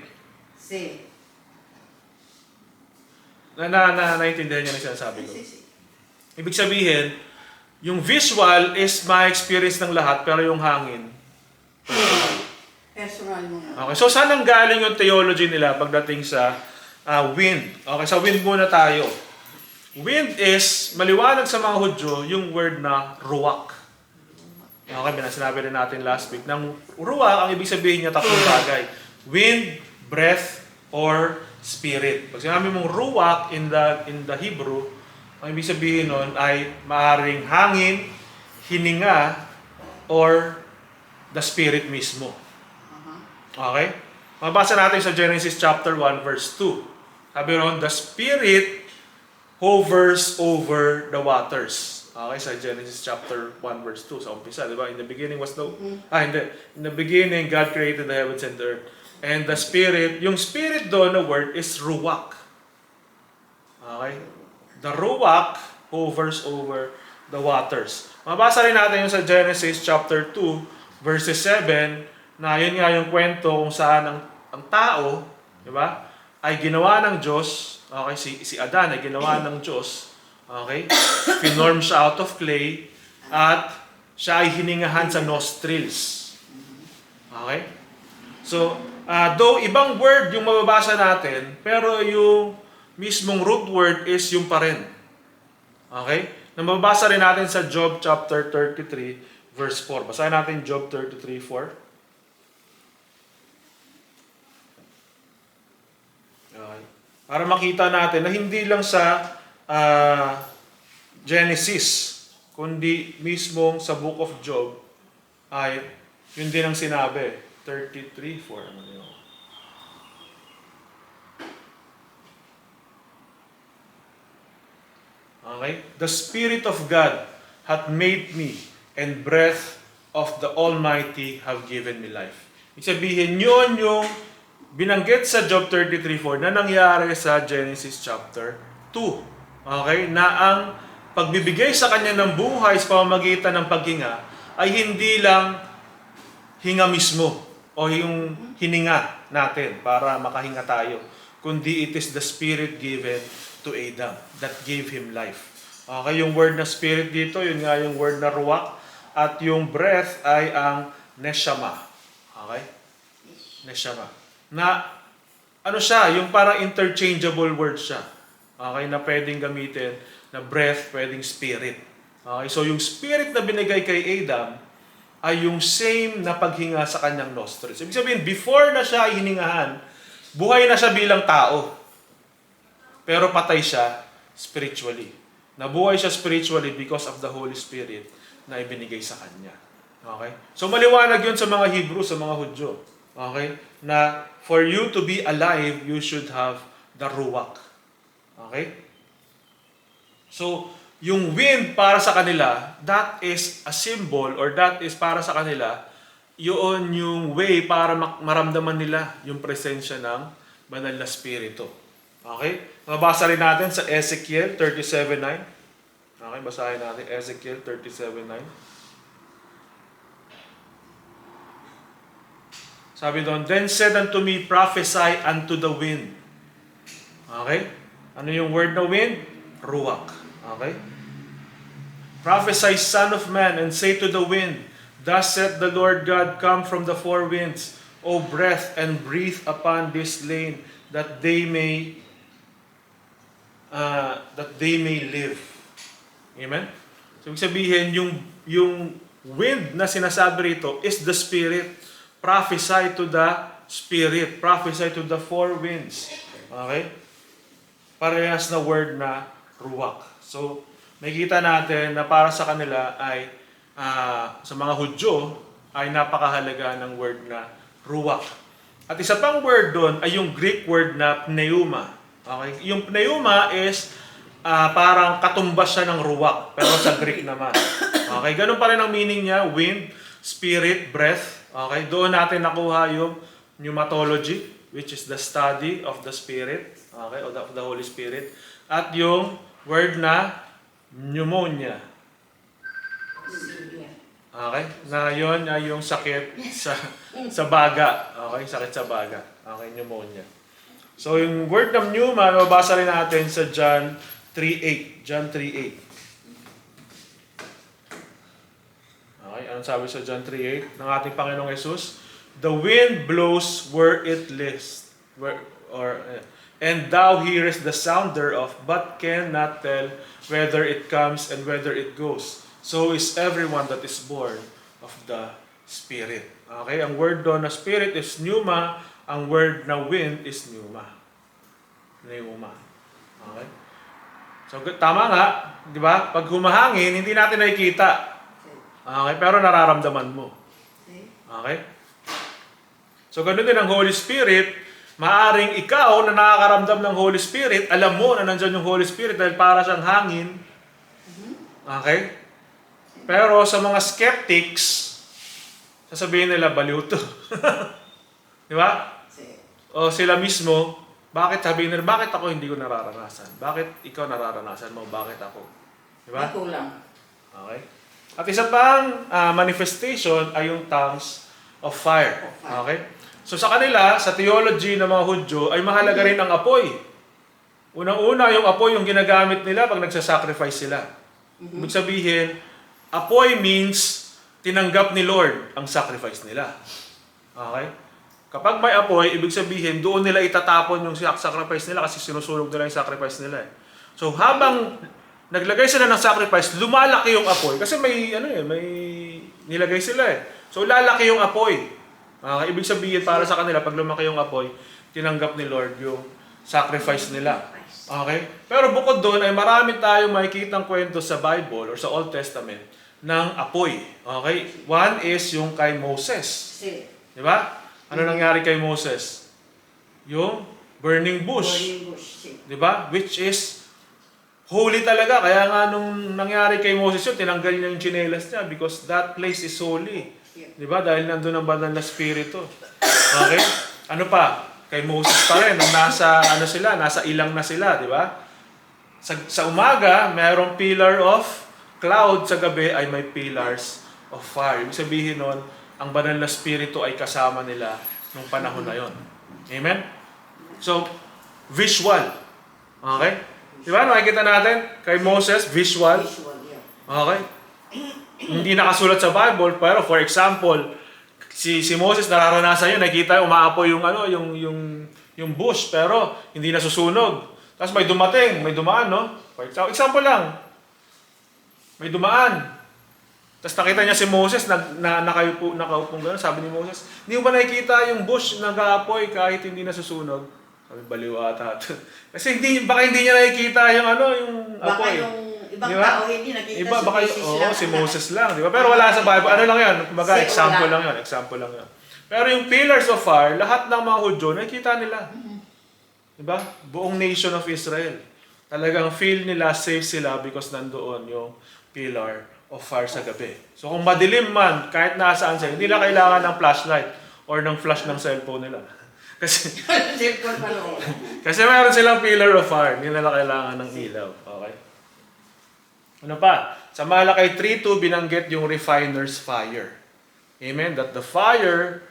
Speaker 1: Naintindihan niya na sinasabi ko. Ibig sabihin, yung visual is ma-experience ng lahat, pero yung hangin,
Speaker 2: Personal mo nga.
Speaker 1: okay, so saan ang galing yung theology nila pagdating sa wind? Okay, sa wind muna tayo. Wind is, maliwanag sa mga Hudyo, yung word na ruach. Okay, sinabi rin natin last week. Nang ruach, ang ibig sabihin niya tatlong bagay. Wind, breath, or spirit. Pag sinabi mong ruach in the Hebrew, ang ibig sabihin nun ay maaring hangin, hininga, or the spirit mismo. Okay? Mabasa natin sa Genesis chapter 1 verse 2. Sabi ron, the Spirit hovers over the waters. Okay, sa Genesis chapter 1 verse 2, sa umpisa, di ba? In the beginning was in the beginning, God created the heavens and the earth. And the Spirit, yung Spirit doon na word is ruach. Okay? The ruach hovers over the waters. Mabasa rin natin yung sa Genesis chapter 2, verses 7, na yun nga yung kwento kung saan ang tao, di ba, ay ginawa ng Diyos, okay, si Adan ay ginawa ng Diyos, okay, pinorm siya out of clay, at siya ay hiningahan sa nostrils. Okay? So, though ibang word yung mababasa natin, pero yung mismong root word is yung pa rin. Okay? Na mababasa rin natin sa Job chapter 33, verse 4. Basahin natin Job 33, 4. Okay. Para makita natin na hindi lang sa Genesis, kundi mismong sa Book of Job, ay yun din ang sinabi. 33, 4. Ano yun? Okay? The Spirit of God hath made me, and breath of the Almighty have given me life. Ibig sabihin, yun yung binanggit sa Job 33:4 na nangyari sa Genesis chapter 2. Okay? Na ang pagbibigay sa kanya ng buhay sa pamamagitan ng paghinga ay hindi lang hinga mismo o yung hininga natin para makahinga tayo, kundi it is the Spirit given to Adam that gave him life. Okay, yung word na spirit dito, yun nga yung word na ruach, at yung breath ay ang neshama. Okay? Neshama. Na, ano siya, yung parang interchangeable word siya. Okay, na pwedeng gamitin, na breath, pwedeng spirit. Okay, so yung spirit na binigay kay Adam, ay yung same na paghinga sa kanyang nostrils. Ibig sabihin, before na siya hiningahan, buhay na siya bilang tao. Pero patay siya spiritually. Nabuhay siya spiritually because of the Holy Spirit na ibinigay sa kanya. Okay? So maliwanag yun sa mga Hebrew, sa mga Hudyo. Okay? Na for you to be alive, you should have the Ruach. Okay? So, yung wind para sa kanila, that is a symbol or that is para sa kanila, yun yung way para maramdaman nila yung presensya ng banal na spirito. Okay? Mabasa rin natin sa Ezekiel 37:9. Okay, basahin natin Ezekiel 37:9. Sabi doon, "Then said unto me, prophesy unto the wind." Okay? Ano yung word na wind? Ruach. Okay? "Prophesy, son of man, and say to the wind, Thus saith the Lord God, come from the four winds, O breath, and breathe upon this land, that they may live." Amen? So, ibig sabihin, yung wind na sinasabi rito is the Spirit. Prophesy to the Spirit. Prophesy to the four winds. Okay? Parehas na word na ruach. So, makikita natin na para sa kanila ay, sa mga Hudyo, ay napakahalaga ng word na ruach. At isa pang word doon ay yung Greek word na pneuma. Okay? Yung pneuma is parang katumbas siya ng ruach, pero sa Greek naman. Okay? Ganun pa rin ang meaning niya, wind, spirit, breath. Okay? Doon natin nakuha yung pneumatology, which is the study of the Spirit. Okay? Of the Holy Spirit. At yung word na pneumonia. Okay? Na yun ay yung sakit sa baga. Okay? Sakit sa baga. Okay? Pneumonia. So, yung word ng pneuma, mabasa rin natin sa John 3:8. John 3:8. Okay? Anong sabi sa John 3:8 ng ating Panginoong Jesus? "The wind blows where it lists, and thou hearest the sound thereof, but cannot tell whether it comes and whether it goes. So is everyone that is born of the Spirit." Okay? Ang word doon na Spirit is pneuma. Ang word na wind is pneuma. Pneuma. Okay? So, tama nga. Di ba? Pag humahangin, hindi natin nakikita. Okay? Pero nararamdaman mo. Okay? So, ganun din ang Holy Spirit. Maaring ikaw na nakakaramdam ng Holy Spirit, alam mo na nandyan yung Holy Spirit dahil para siyang hangin. Okay? Pero sa mga skeptics, sasabihin nila, baliw to. Di ba? O sila mismo, sabihin nila, bakit ako hindi ko nararanasan? Bakit ikaw nararanasan mo? Bakit ako? Di ba?
Speaker 3: Kulang.
Speaker 1: Okay? At isa pang manifestation ay yung tongues of fire. Okay? So sa kanila, sa theology ng mga Hudyo, ay mahalaga rin ang apoy. Unang-una, yung apoy yung ginagamit nila pag nagsasacrifice sila. Ibig sabihin, apoy means tinanggap ni Lord ang sacrifice nila. Okay? Kapag may apoy, ibig sabihin, doon nila itatapon yung sacrifice nila kasi sinusunog nila yung sacrifice nila. So habang naglagay sila ng sacrifice, lumalaki yung apoy. Kasi may nilagay sila eh. So lalaki yung apoy. Ibig sabihin para sa kanila, pag lumaki yung apoy, tinanggap ni Lord yung sacrifice nila. Okay? Pero bukod doon ay marami tayong makikitang kwento sa Bible or sa Old Testament ng apoy. Okay? One is yung kay Moses. Di ba? Ano nangyari kay Moses? Yung burning bush. Di ba? Which is holy talaga. Kaya nga nung nangyari kay Moses yun, tinanggal niya yung tsinelas niya because that place is holy. Di ba? Dahil nandun ang banal na spirito. Okay? Ano pa? Kay Moses pa rin. Nung nasa ilang na sila. Di ba? Sa umaga, mayroong pillar of cloud. Sa gabi ay may pillars of fire. Ibig sabihin nun, ang banal na spirito ay kasama nila nung panahon na yon. Amen? So, visual. Okay? Di ba? Makikita natin kay Moses, visual. Okay? Hindi nakasulat sa Bible, pero for example, si Moses nararanasan yun, nakita umaapoy yung bush, pero hindi nasusunog. Tapos may dumaan, no? For example lang, may dumaan. Tapos nakita niya si Moses, nakaupong gano'n. Sabi ni Moses, hindi mo ba nakikita yung bush nag-aapoy kahit hindi nasusunog? Sabi, baliw ata. Kasi baka hindi niya nakikita yung yung
Speaker 2: Baka
Speaker 1: apoy.
Speaker 2: yung ibang
Speaker 1: Di ba?
Speaker 2: tao hindi nakita
Speaker 1: Iba,
Speaker 2: si
Speaker 1: baka,
Speaker 2: Moses
Speaker 1: oo,
Speaker 2: lang.
Speaker 1: si Moses lang, di ba? Pero wala sa Bible. Ano lang yan? Kumbaga,
Speaker 2: Wala.
Speaker 1: example lang yan. Pero yung pillars of fire, lahat ng mga Hudyo, nakikita nila. Di ba? Buong nation of Israel. Talagang feel nila, safe sila because nandoon yung pillar of fire sa gabi. So kung madilim man, kahit nasaan sila, hindi nila kailangan ng flashlight or ng flash ng cellphone nila. Kasi
Speaker 2: Cellphone pa noon.
Speaker 1: kasi meron silang pillar of fire, hindi nila kailangan ng ilaw. Okay? Ano pa? Sa Malakay 3:2 binanggit yung refiner's fire. Amen? That the fire,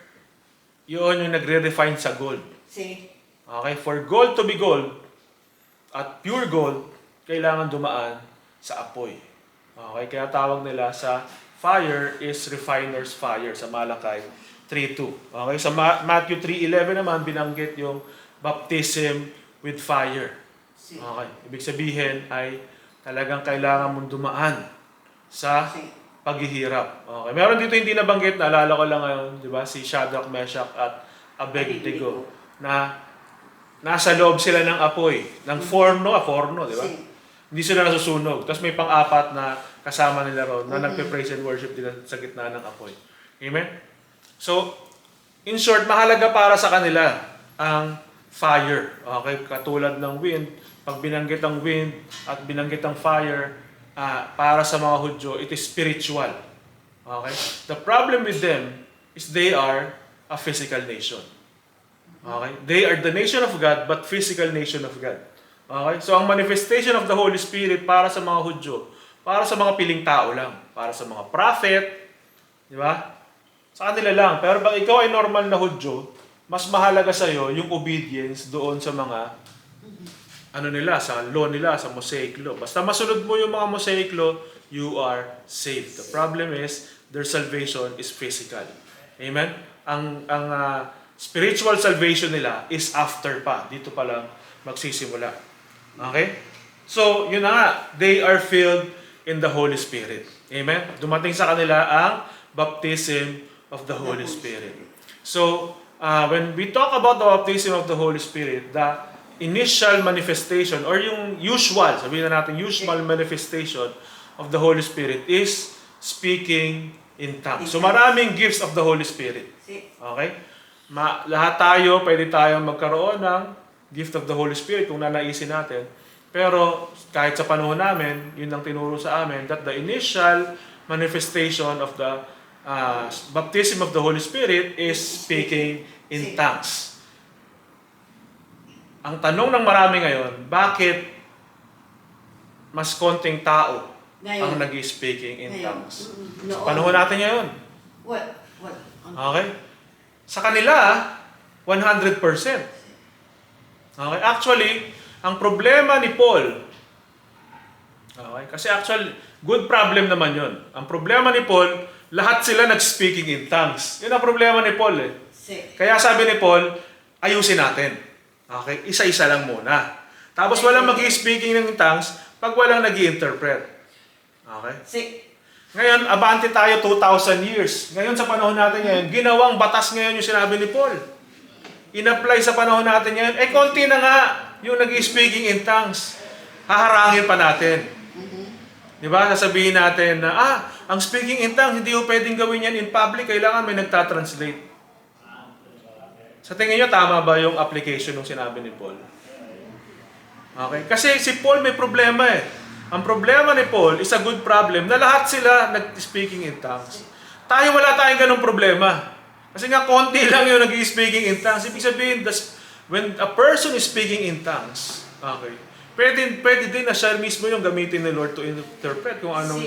Speaker 1: yun yung nagre-refine sa gold.
Speaker 2: Si,
Speaker 1: Okay? For gold to be gold, at pure gold, kailangan dumaan sa apoy. Okay? Kaya tawag nila sa fire is refiner's fire sa Malakay 3:2. Okay? Sa Matthew 3:11 naman, binanggit yung baptism with fire.
Speaker 2: si,
Speaker 1: Okay. Ibig sabihin ay talagang kailangan mong dumaan sa
Speaker 2: si.
Speaker 1: paghihirap. Okay. Meron dito hindi nabanggit, naalala ko lang ngayon, di ba? Si Shadrach, Meshach at Abednego na nasa loob sila ng apoy, ng forno, di ba?
Speaker 2: Si.
Speaker 1: Hindi sila nasusunog. Tapos may pang-apat na kasama nila ron na nagpe-praise and worship din sa gitna ng apoy. Amen? So, in short, mahalaga para sa kanila ang fire. Okay? Katulad ng wind, pag binanggit ang wind at binanggit ang fire, para sa mga Hudyo, it is spiritual. Okay? The problem with them is they are a physical nation. Okay? They are the nation of God, but physical nation of God. Okay? So, ang manifestation of the Holy Spirit para sa mga Hudyo, para sa mga piling tao lang, para sa mga prophet, di ba? Sa kanila lang. Pero pag ikaw ay normal na Hudyo, mas mahalaga sa iyo yung obedience doon sa mga sa law nila, sa Mosaic law. Basta masunod mo yung mga Mosaic law, you are saved. The problem is, their salvation is physical. Amen? Ang spiritual salvation nila is after pa. Dito pa lang magsisimula. Okay? So, yun na nga. They are filled in the Holy Spirit. Amen? Dumating sa kanila ang baptism of the Holy Spirit. So, when we talk about the baptism of the Holy Spirit, the initial manifestation or yung usual, sabihin na natin usual manifestation of the Holy Spirit is speaking in tongues. So maraming gifts of the Holy Spirit. Okay? Lahat tayo, pwede tayong magkaroon ng gift of the Holy Spirit kung nanaisin natin. Pero kahit sa panahon namin, yun ang tinuro sa amin, that the initial manifestation of the baptism of the Holy Spirit is speaking in tongues. Ang tanong ng marami ngayon, bakit mas konting tao ang nag-speaking in tongues? Sa panahon natin ngayon.
Speaker 2: What?
Speaker 1: Okay? Sa kanila, 100%. Okay? Actually, ang problema ni Paul, okay? Kasi actually, good problem naman yon. Ang problema ni Paul, lahat sila nag-speaking in tongues. Yun ang problema ni Paul eh. Kaya sabi ni Paul, ayusin natin. Okay? Isa-isa lang muna. Tapos walang mag-i-speaking ng tongues pag walang nag-i-interpret. Okay? Ngayon, abante tayo 2,000 years. Ngayon, sa panahon natin ngayon, ginawang batas ngayon yung sinabi ni Paul. In-apply sa panahon natin ngayon, konti na nga yung nag-i-speaking in tongues. Haharangin pa natin. Di ba? Sasabihin natin na, ang speaking in tongues, hindi ko pwedeng gawin yan in public, kailangan may nagtatranslate. Sa tingin nyo, tama ba yung application ng sinabi ni Paul? Okay? Kasi si Paul may problema eh. Ang problema ni Paul is a good problem na lahat sila nag-speaking in tongues. Tayo wala tayong ganung problema. Kasi nga konti lang yung nag-speaking in tongues. Ibig sabihin, when a person is speaking in tongues, okay, pwede din na siya mismo yung gamitin ni Lord to interpret kung anong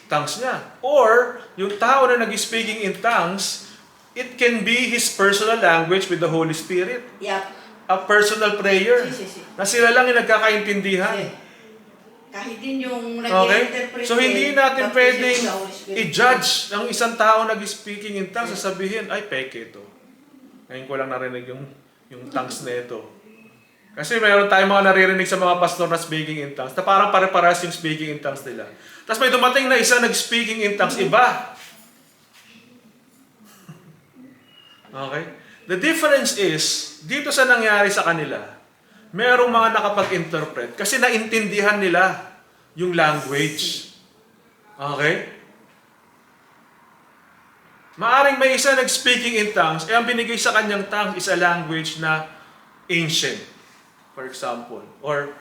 Speaker 1: tongues niya. Or, yung tao na nag-speaking in tongues, it can be his personal language with the Holy Spirit. A personal prayer. Na sila lang yung nagkakaintindihan.
Speaker 2: Kahit din yung
Speaker 1: nag-interpret. So hindi natin pwedeng i-judge ang isang tao nag-speaking in tongues, sasabihin, ay, peke ito. Ngayon ko lang narinig yung tongues na ito. Kasi mayroon tayong mga naririnig sa mga pastor na speaking in tongues, na parang pare-parehas yung speaking in tongues nila. Tapos may dumating na isa nag-speaking in tongues, iba. Okay? The difference is, dito sa nangyari sa kanila, mayroong mga nakapag-interpret kasi naintindihan nila yung language. Okay? Maaring may isa nag-speaking in tongues, ang binigay sa kanyang tongues is a language na ancient. For example, or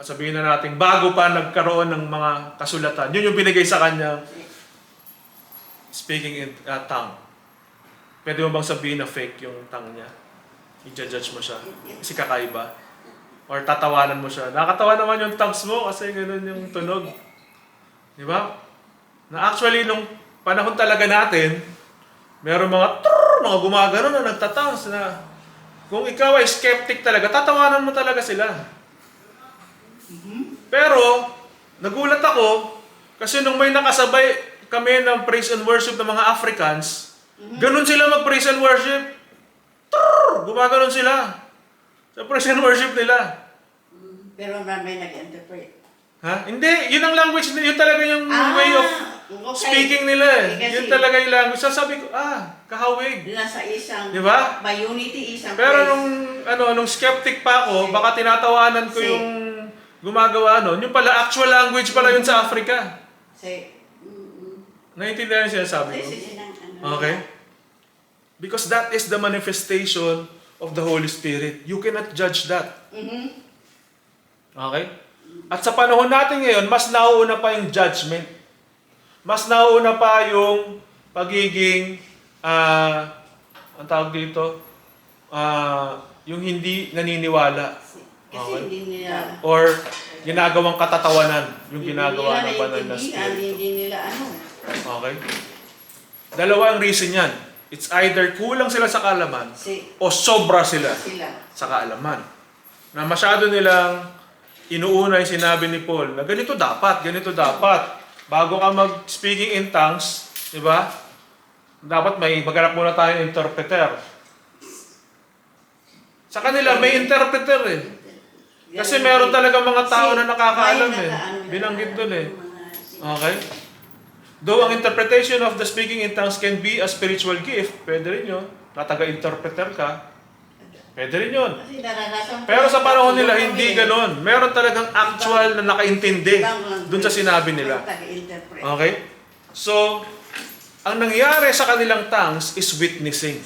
Speaker 1: sabihin na natin, bago pa nagkaroon ng mga kasulatan, yun yung binigay sa kanya speaking in tongue. Pwede mo bang sabihin na fake yung tongue niya? I-judge mo siya kasi kakaiba. Or tatawanan mo siya. Nakakatawa naman yung tongues mo kasi ganun yung tunog. Di ba? Na actually, nung panahon talaga natin, meron mga gumagano na nagtatongues na kung ikaw ay skeptic talaga, tatawanan mo talaga sila. Pero, nagulat ako, kasi nung may nakasabay kami ng praise and worship ng mga Africans, ganun sila mag-praise and worship. Gumaganon sila. Sa praise and worship nila.
Speaker 2: Pero may nag-interpret.
Speaker 1: Ha? Hindi, yun ang language, yun talaga yung way of speaking nila eh. Yun talaga yung language. So sabi ko, kahawig.
Speaker 2: Nasa isang,
Speaker 1: Di ba?
Speaker 2: by unity, isang
Speaker 1: Pero
Speaker 2: place.
Speaker 1: nung skeptic pa ako, baka tinatawanan ko yung gumagawa nun. Yung pala, actual language pala yun sa Africa. Naiintindihan siya sabi ko? Okay? Because that is the manifestation of the Holy Spirit. You cannot judge that. Okay? At sa panahon natin ngayon, mas nauuna pa yung judgment. Mas nauuna pa yung pagiging, ang tawag dito, yung hindi naniniwala.
Speaker 2: Kasi hindi nila,
Speaker 1: Or ginagawang katatawanan, yung ginagawa ng banal na spirit.
Speaker 2: Hindi nila
Speaker 1: Okay? Dalawa ang reason yan. It's either kulang sila sa kaalaman o sobra sila sa kaalaman. Na masyado nilang inuuna yung sinabi ni Paul na ganito dapat. Bago ka mag-speaking in tongues, di ba? Dapat maghanap muna tayong interpreter. Sa kanila, may interpreter eh. Kasi meron talaga mga tao na nakakaalam eh. Binanggit dun eh. Okay? Though ang interpretation of the speaking in tongues can be a spiritual gift, pwede rin yun. Nataga-interpreter ka, pwede rin yun. Pero sa panahon nila, hindi ganon. Meron talagang actual na nakaintindi dun sa sinabi nila. Okay? So, ang nangyari sa kanilang tongues is witnessing.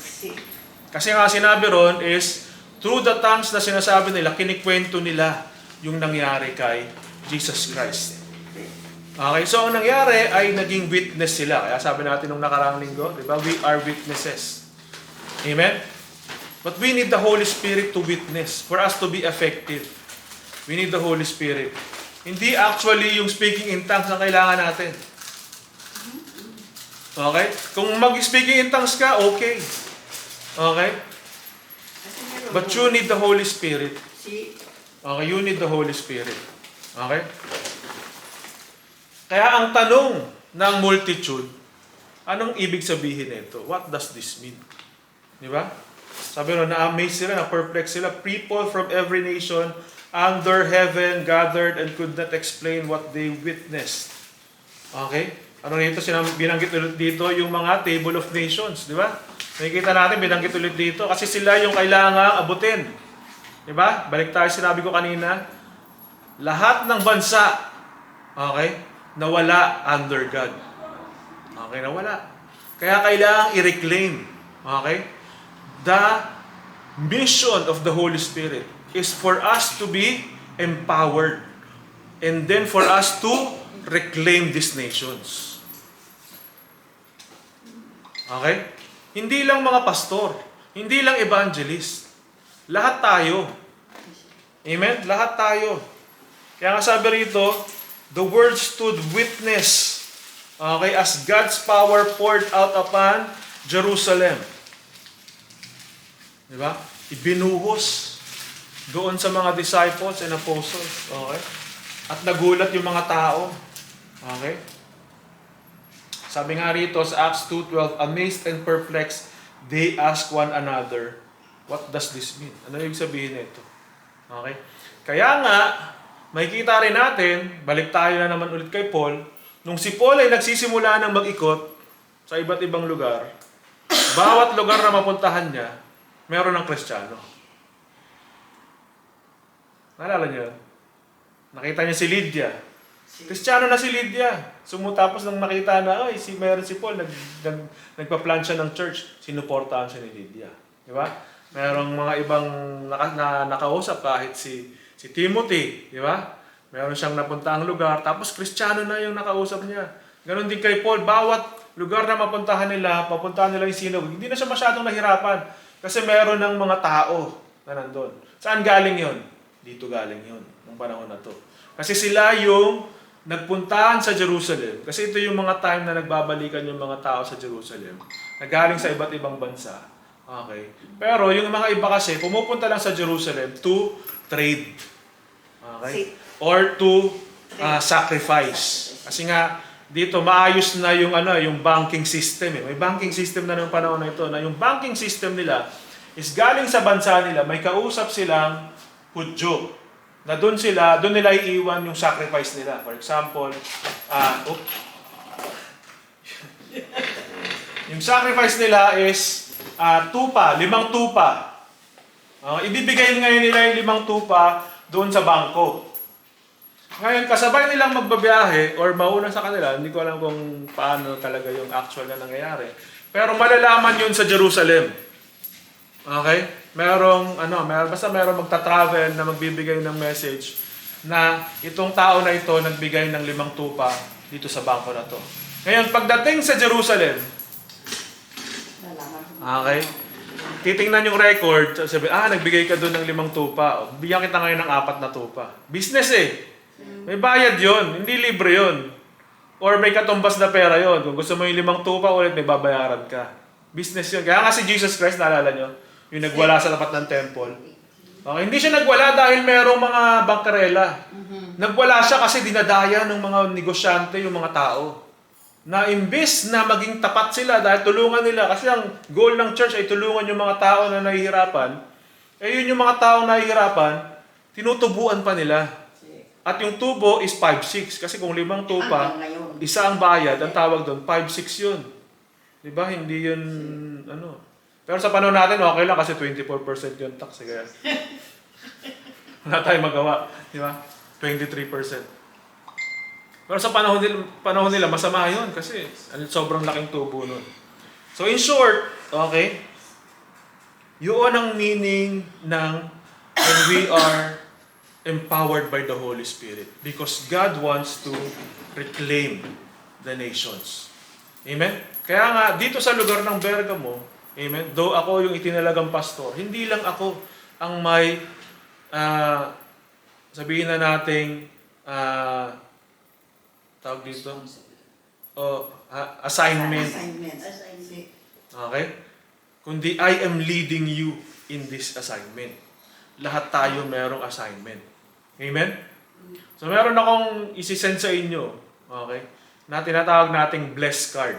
Speaker 1: Kasi nga sinabi ron is, through the tongues na sinasabi nila, kinikwento nila yung nangyari kay Jesus Christ. Okay, so ang nangyari ay naging witness sila. Kaya sabi natin nung nakaraang linggo, di ba? We are witnesses. Amen? But we need the Holy Spirit to witness for us to be effective. We need the Holy Spirit. Hindi actually yung speaking in tongues ang kailangan natin. Okay? Kung mag-speaking in tongues ka, okay. Okay? But you need the Holy Spirit. Okay, you need the Holy Spirit. Okay? Kaya ang tanong ng multitude, anong ibig sabihin nito? What does this mean? Di ba? Sabi ron, na-amaze sila, na-perplex sila. People from every nation under heaven gathered and could not explain what they witnessed. Okay? Ano nito? Binanggit ulit dito yung mga table of nations. Di ba? Nakikita natin, binanggit ulit dito. Kasi sila yung kailangang abutin. Di ba? Balik tayo, sinabi ko kanina. Lahat ng bansa, okay, nawala under God. Okay, nawala. Kaya kailangang i-reclaim. Okay? The mission of the Holy Spirit is for us to be empowered and then for us to reclaim these nations. Okay? Hindi lang mga pastor, hindi lang evangelist. Lahat tayo. Amen? Lahat tayo. Kaya nga sabi rito, the word stood witness, okay, as God's power poured out upon Jerusalem. Di ba? Ibinuhos doon sa mga disciples and apostles. Okay? At nagulat yung mga tao. Okay? Sabi nga rito sa Acts 2:12, amazed and perplexed, they asked one another, What does this mean? Ano ibig sabihin nito? Okay? Kaya nga, makikita rin natin, balik tayo na naman ulit kay Paul, nung si Paul ay nagsisimula ng mag-ikot sa iba't ibang lugar, bawat lugar na mapuntahan niya, meron ng Kristiyano. Naalala niyo? Nakita niya si Lydia. Kristiyano na si Lydia. Tapos nang nakita na, meron si Paul, nagpa-plan siya ng church, sinuportahan siya ni Lydia. Di ba? Merong mga ibang nakausap kahit si Timothy, di ba? Meron siyang napuntaang lugar, tapos Kristiyano na yung nakausap niya. Ganon din kay Paul, bawat lugar na mapuntahan nila yung sinag, hindi na siya masyadong nahirapan. Kasi meron ng mga tao na nandun. Saan galing yon? Dito galing yon, nung panahon na to. Kasi sila yung nagpuntahan sa Jerusalem. Kasi ito yung mga time na nagbabalikan yung mga tao sa Jerusalem. Nagaling sa iba't ibang bansa. Okay. Pero yung mga iba kasi, pumupunta lang sa Jerusalem to trade. Okay? Or to sacrifice. Kasi nga, dito maayos na yung banking system. May banking system na ng panahon na ito. Na yung banking system nila is galing sa bansa nila, may kausap silang Hudyo. Na doon nila iiwan yung sacrifice nila. For example, yung sacrifice nila is 5 tupa. Ibibigay ngayon nila yung 5 tupa doon sa bangko. Ngayon, kasabay nilang magbabiyahe or mauna sa kanila, hindi ko alam kung paano talaga yung actual na nangyayari. Pero malalaman yun sa Jerusalem. Okay? Basta merong magta-travel na magbibigay ng message na itong tao na ito nagbigay ng 5 tupa dito sa bangko na to. Ngayon, pagdating sa Jerusalem, okay, titingnan yung record, sabi, nagbigay ka doon ng 5 tupa. Bigyan kita ngayon ng 4 na tupa. Business May bayad yon, hindi libre yon. Or may katumbas na pera yon. Kung gusto mo yung 5 tupa ulit, may babayaran ka. Business yon. Kaya nga si Jesus Christ, naalala nyo, yung nagwala sa tapat ng temple. Okay, hindi siya nagwala dahil merong mga bangkarela. Nagwala siya kasi dinadaya ng mga negosyante yung mga tao. Na imbis na maging tapat sila dahil tulungan nila, kasi ang goal ng church ay tulungan yung mga tao na nahihirapan, yun yung mga tao na nahihirapan, tinutubuan pa nila. At yung tubo is 5-6. Kasi kung 5 tupa, isa ang bayad, ang tawag doon, 5-6 yun. Diba? Hindi yun, Pero sa panahon natin, okay lang kasi 24% yung tax. Kaya wala tayong magawa. Diba? 23%. Pero sa panahon nila, masama yun kasi sobrang laking tubo nun. So in short, okay, yun ang meaning ng when we are empowered by the Holy Spirit. Because God wants to reclaim the nations. Amen? Kaya nga, dito sa lugar ng Bergamo, amen, though ako yung itinalagang pastor, hindi lang ako ang may, sabihin na nating, tawag dito, assignment. Okay? Kundi I am leading you in this assignment. Lahat tayo merong assignment. Amen? So meron akong isi-send sa inyo, okay, na tinatawag nating blessed card.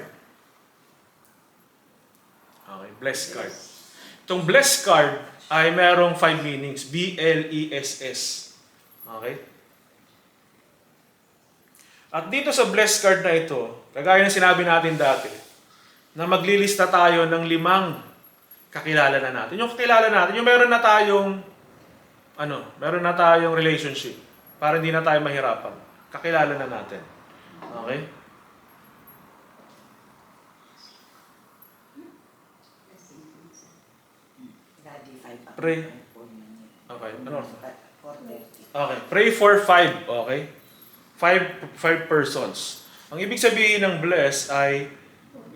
Speaker 1: Okay, blessed card. Itong blessed card ay merong 5 meanings. B-L-E-S-S. Okay? At dito sa blessed card na ito, kagaya ng sinabi natin dati, na maglilista tayo ng 5 kakilala na natin. Yung kakilala natin, yung meron na tayong relationship para hindi na tayo mahirapan. Kakilala na natin. Okay? Pray. Okay, ano? Okay, pray for 5, okay? 5 persons. Ang ibig sabihin ng bless ay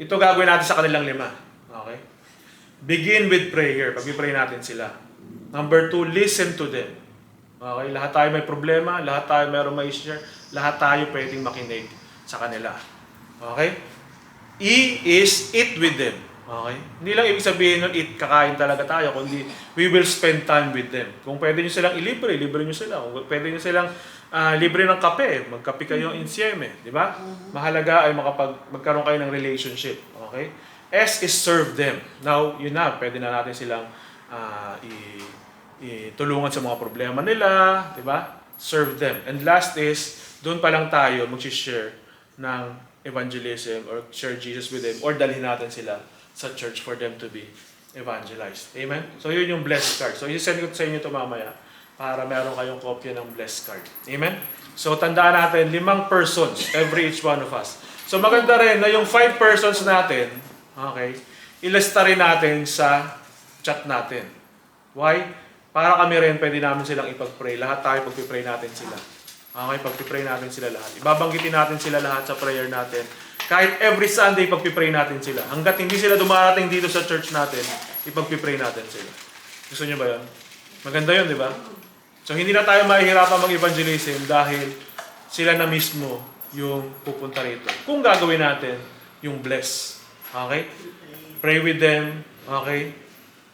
Speaker 1: ito gagawin natin sa kanilang 5. Okay? Begin with prayer. Pag-pray natin sila. Number 2, listen to them. Okay? Lahat tayo may problema, lahat tayo mayroong may share, lahat tayo pwedeng makinig sa kanila. Okay? E is eat with them. Okay? Hindi lang ibig sabihin nun, kakain talaga tayo, kundi we will spend time with them. Kung pwede nyo silang ilibre, libre nyo sila. Kung pwede nyo silang libre ng kape, magkape kayo insieme. Di ba? Mahalaga ay magkaroon kayo ng relationship. Okay? S is serve them. Now, yun na, pwede na natin silang itulungan sa mga problema nila, di ba? Serve them. And last is, doon pa lang tayo mag-share ng evangelism or share Jesus with them or dalhin natin sila sa church for them to be evangelized. Amen? So yun yung blessed card. So i-send ko sa inyo ito mamaya para meron kayong kopya ng blessed card. Amen? So tandaan natin, 5 persons, every each one of us. So maganda rin na yung 5 persons natin, okay, ilista rin natin sa chat natin. Why? Para kami rin, pwede namin silang ipag-pray. Lahat tayo pag-pray natin sila. Okay, pag-pray natin sila lahat. Ibabanggitin natin sila lahat sa prayer natin. Kahit every Sunday, pag-pray natin sila. Hanggat hindi sila dumarating dito sa church natin, ipag-pray natin sila. Gusto niyo ba yun? Maganda yun, di ba? So, hindi na tayo mahihirapan mag-evangelism dahil sila na mismo yung pupunta rito. Kung gagawin natin yung bless. Okay? Pray with them. Okay?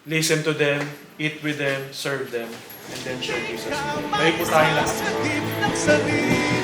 Speaker 1: Listen to them. Eat with them. Serve them. And then share Jesus with them. Kayo po tayo lahat.